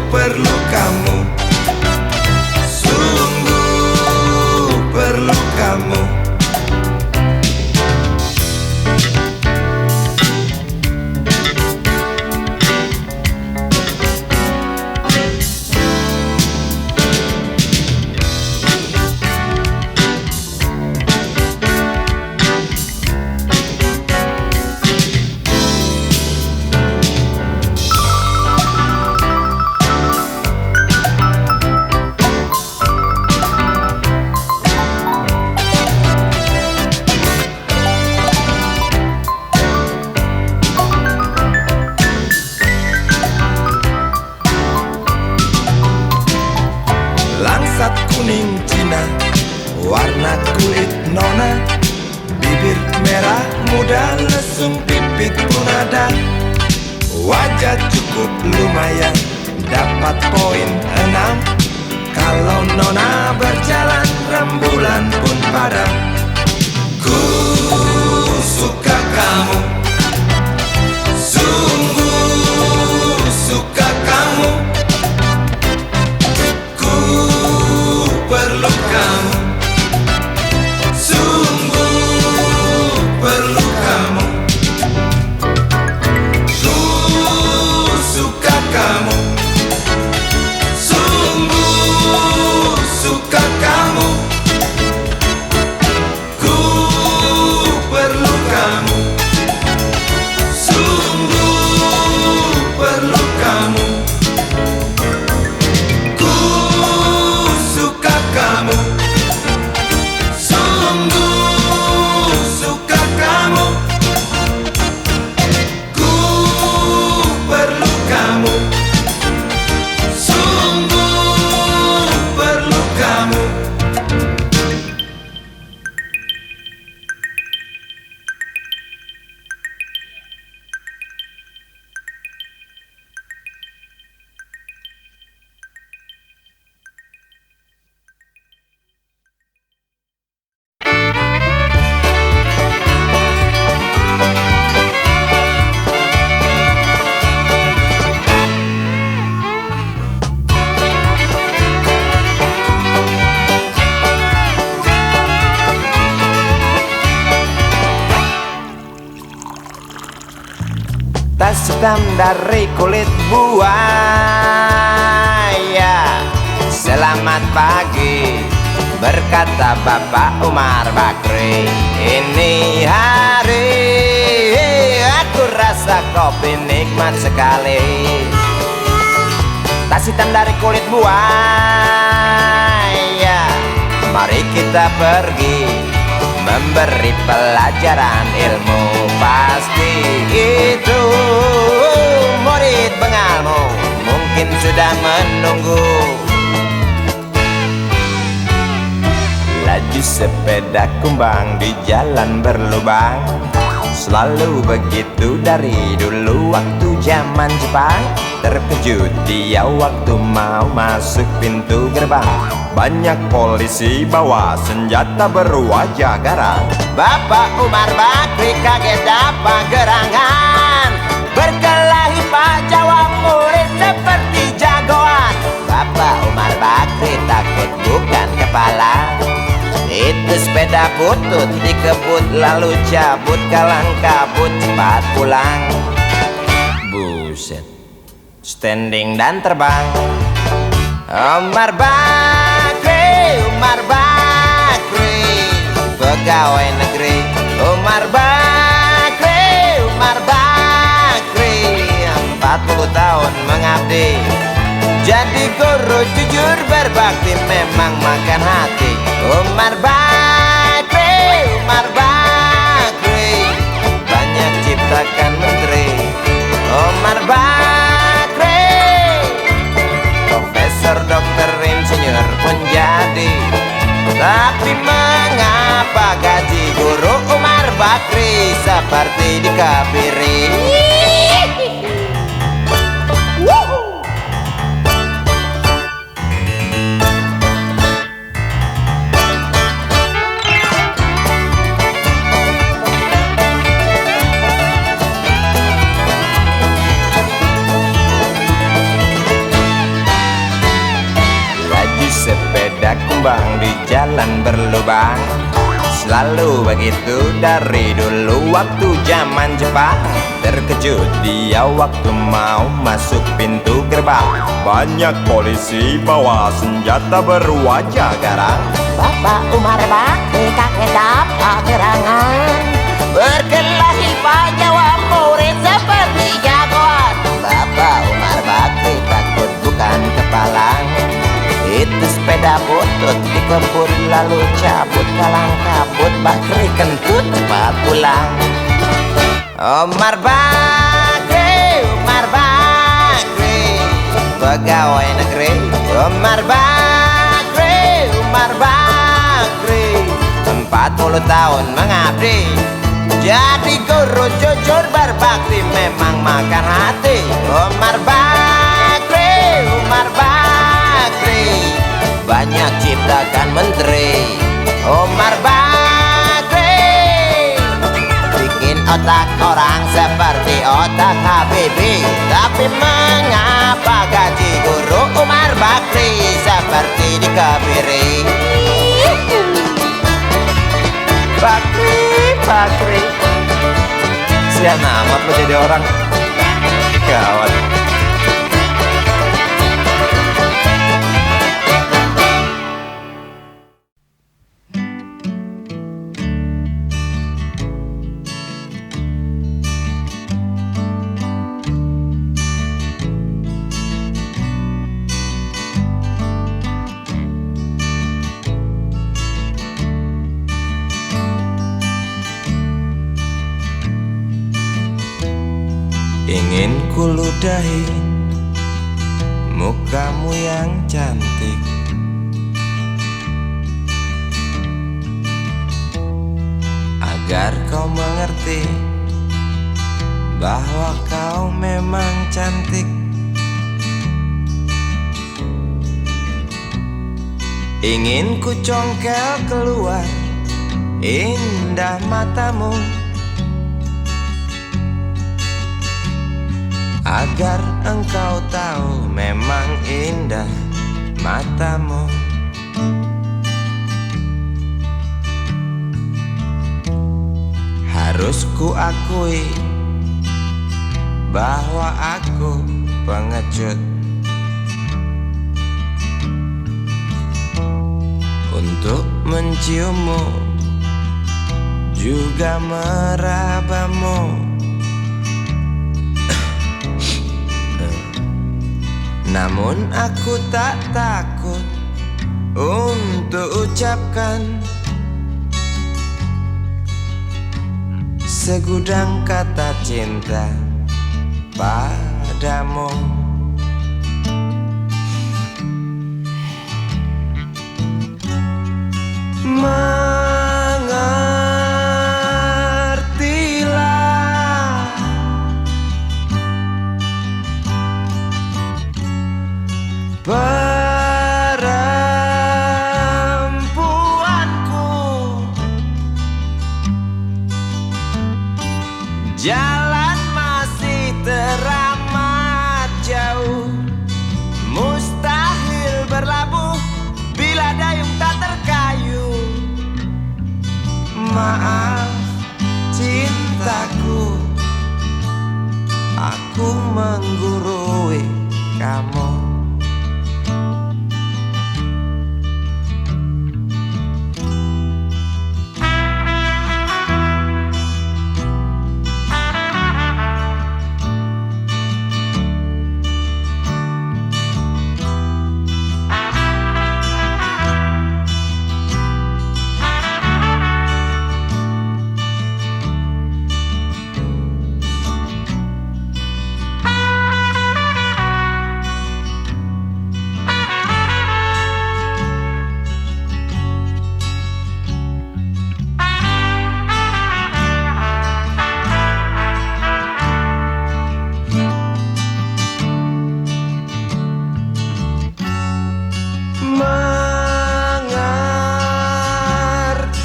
perlu kamu, sungguh perlu kamu. Langsat kuning Cina, warna kulit nona. Bibir merah muda, lesung pipit pun ada. Wajah cukup lumayan, dapat poin 6. Kalau nona berjalan, rembulan pun padam. Ku suka kamu, sungguh suka kamu. Perlu kamu, sungguh perlu kamu. Ku suka kamu, sungguh suka kamu. Ku perlu kamu, sungguh perlu kamu. Kamu, sungguh suka kamu. Ku perlu kamu, sungguh perlu kamu. Tas hitam dari kulit buaya. Selamat pagi, berkata Bapak Umar Bakri. Ini hari aku rasa kopi nikmat sekali. Tas hitam dari kulit buaya, mari kita pergi memberi pelajaran ilmu. Pasti itu murid bengalmu mungkin sudah menunggu. Laju sepeda kumbang di jalan berlubang, selalu begitu dari dulu waktu zaman Jepang. Terkejut dia waktu mau masuk pintu gerbang. Banyak polisi bawa senjata berwajah garang. Bapak Umar Bakri kaget dapat gerangan. Berkelahi Pak jawab murid seperti jagoan. Bapak Umar Bakri takut bukan kepala. Itu sepeda butut dikebut lalu cabut, kalang kabut cepat pulang. Buset, standing dan terbang. Umar Bakri, Umar Bakri, pegawai negeri. Umar Bakri, Umar Bakri, 40 tahun mengabdi. Jadi guru jujur berbakti, memang makan hati. Umar Bakri, Umar Bakri, banyak ciptakan menteri. Umar Bakri, profesor, dokter, insinyur pun jadi. Tapi mengapa gaji guru Umar Bakri seperti dikebiri? Sepeda kumbang di jalan berlubang, selalu begitu dari dulu waktu zaman Jepang. Terkejut dia waktu mau masuk pintu gerbang, banyak polisi bawa senjata berwajah garang. Bapak Umar Bakri kakek dapat gerangan, berkelahi jawab murid seperti jagoan. Bapak Umar Bakri takut bukan kepalang, itu sepeda butut dikebut lalu cabut, kalang kabut Bakri kentut cepat pulang. Umar Bakri, Umar Bakri, pegawai negeri. Umar Bakri, Umar Bakri, 40 tahun mengabdi. Jadi guru jujur berbakti, memang makan hati. Umar Bakri, Umar Bakri, banyak ciptakan menteri. Umar Bakri, bikin otak orang seperti otak Habibie. Tapi mengapa gaji guru Umar Bakri seperti dikebiri? Bakri, Bakri, sian amat lo jadi orang. Gawat. Ingin kuludahi mukamu yang cantik, agar kau mengerti bahwa kau memang cantik. Ingin ku congkel keluar indah matamu, agar engkau tahu memang indah matamu. Harus ku akui bahwa aku pengecut untuk menciummu, juga merabamu. Namun aku tak takut untuk ucapkan segudang kata cinta padamu. Mengertilah, perempuanku, jalan masih teramat jauh, mustahil berlabuh bila dayung tak terkayu. Maaf cintaku, aku menggurui kamu.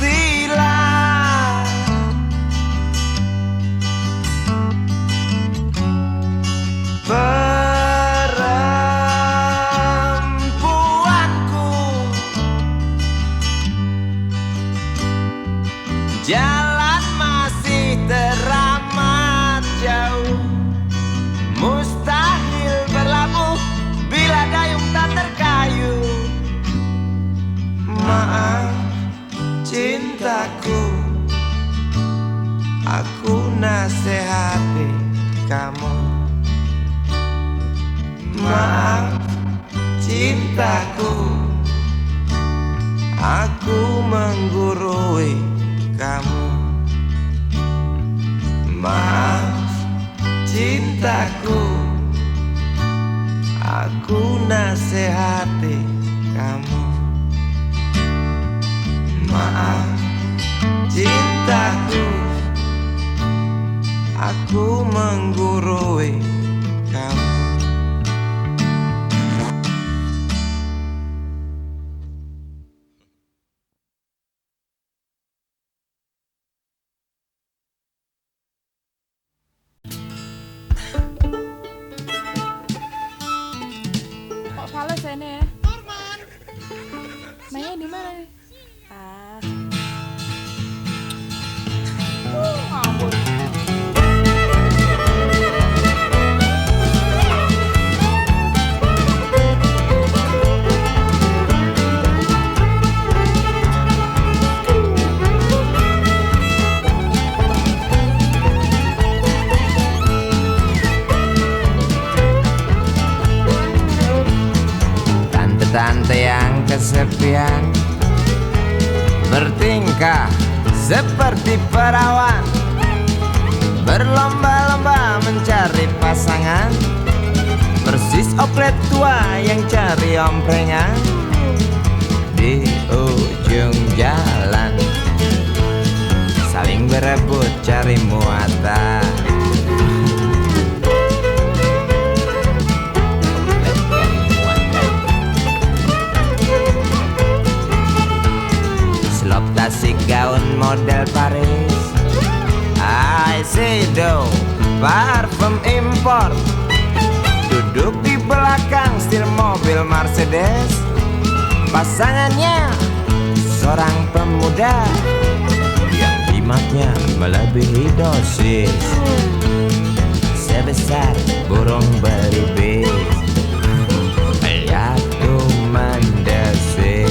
Mengertilah, perempuanku, jalan masih teramat jauh, mustahil berlabuh bila dayung tak terkayuh. Maaf cintaku, aku nasihati kamu. Maaf cintaku, aku menggurui kamu. Maaf cintaku, aku nasihati kamu. Maaf cintaku, aku menggurui kamu. Kok fales ini ya? Mainnya di mana nih? Ngawur. Tante-tante yang kesepian bertingkah seperti perawan, berlomba-lomba mencari pasangan, persis oplet tua yang cari omprengan di ujung jalan, saling berebut cari muatan. Selop tasik gaun model Paris, eyeshadow parfum impor, duduk di belakang setir mobil Mercedes. Pasangannya seorang pemuda yang jimatnya melebihi dosis, sebesar burung belibis, yaitu mendesis.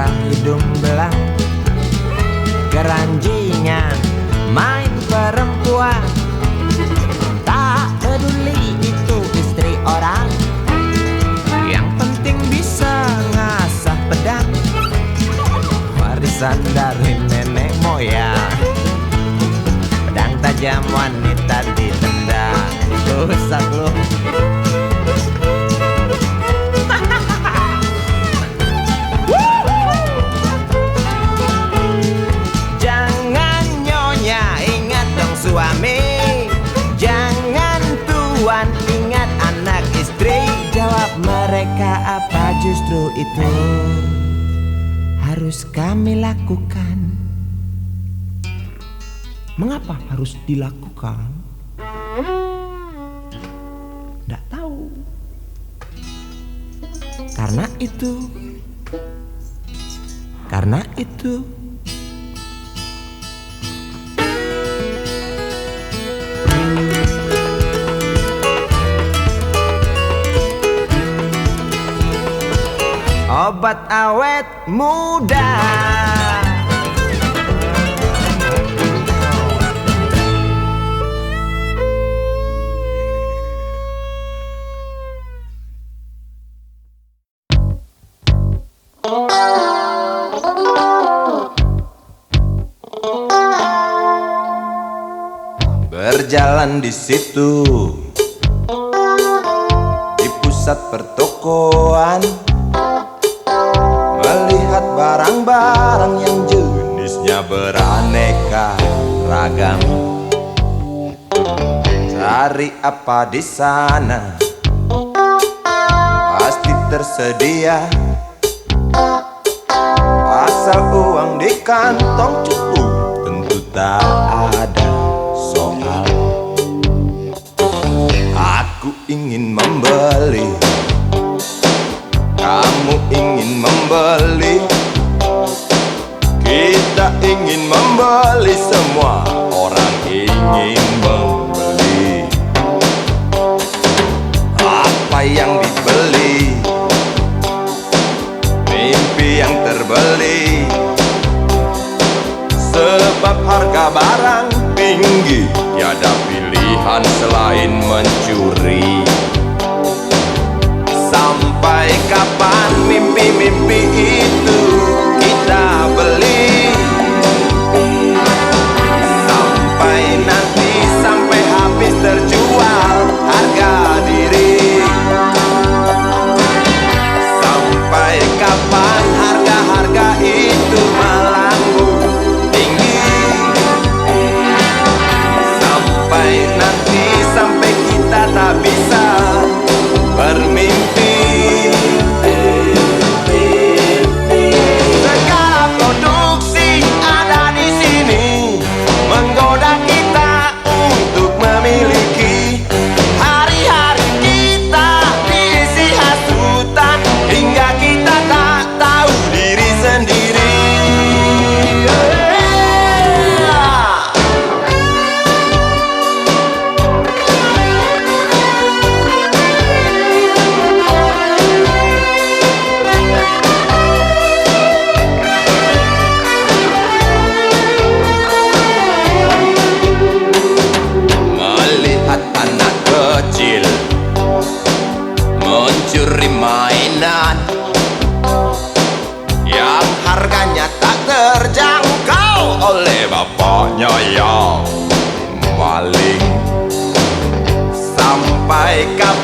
Hidung belang, keranjingan, main perempuan, tak peduli itu istri orang, yang penting bisa ngasah pedang, warisan dari nenek moyang. Pedang tajam wanita ditendang, rusak lu. apa justru itu harus kami lakukan? Mengapa harus dilakukan? Nggak tahu. Karena itu obat awet muda. Berjalan di situ, di pusat pertokoan, melihat barang-barang yang jenisnya beraneka ragam. Cari apa di sana, pasti tersedia, asal uang di kantong cukup, tentu tak ada soal. Aku ingin membeli, kamu ingin membeli, kita ingin membeli, semua orang ingin membeli. Apa yang dibeli? Mimpi yang terbeli. Sebab harga barang tinggi, tiada pilihan selain mencuri. Sampai kapan mimpi-mimpi itu kita beli? Sampai nanti, sampai habis terjual harga diri. Sampai kapan harga-harga itu melambung tinggi? Sampai nanti, sampai kita tak bisa bermimpi. Segala produksi ada di sini menggoda kita untuk memiliki. Hari-hari kita diisi hasutan hingga kita tak tahu diri sendiri. Melihat anak kecil mencuri mainan yang harganya tak terjangkau oleh bapaknya yang maling. Sampai kapan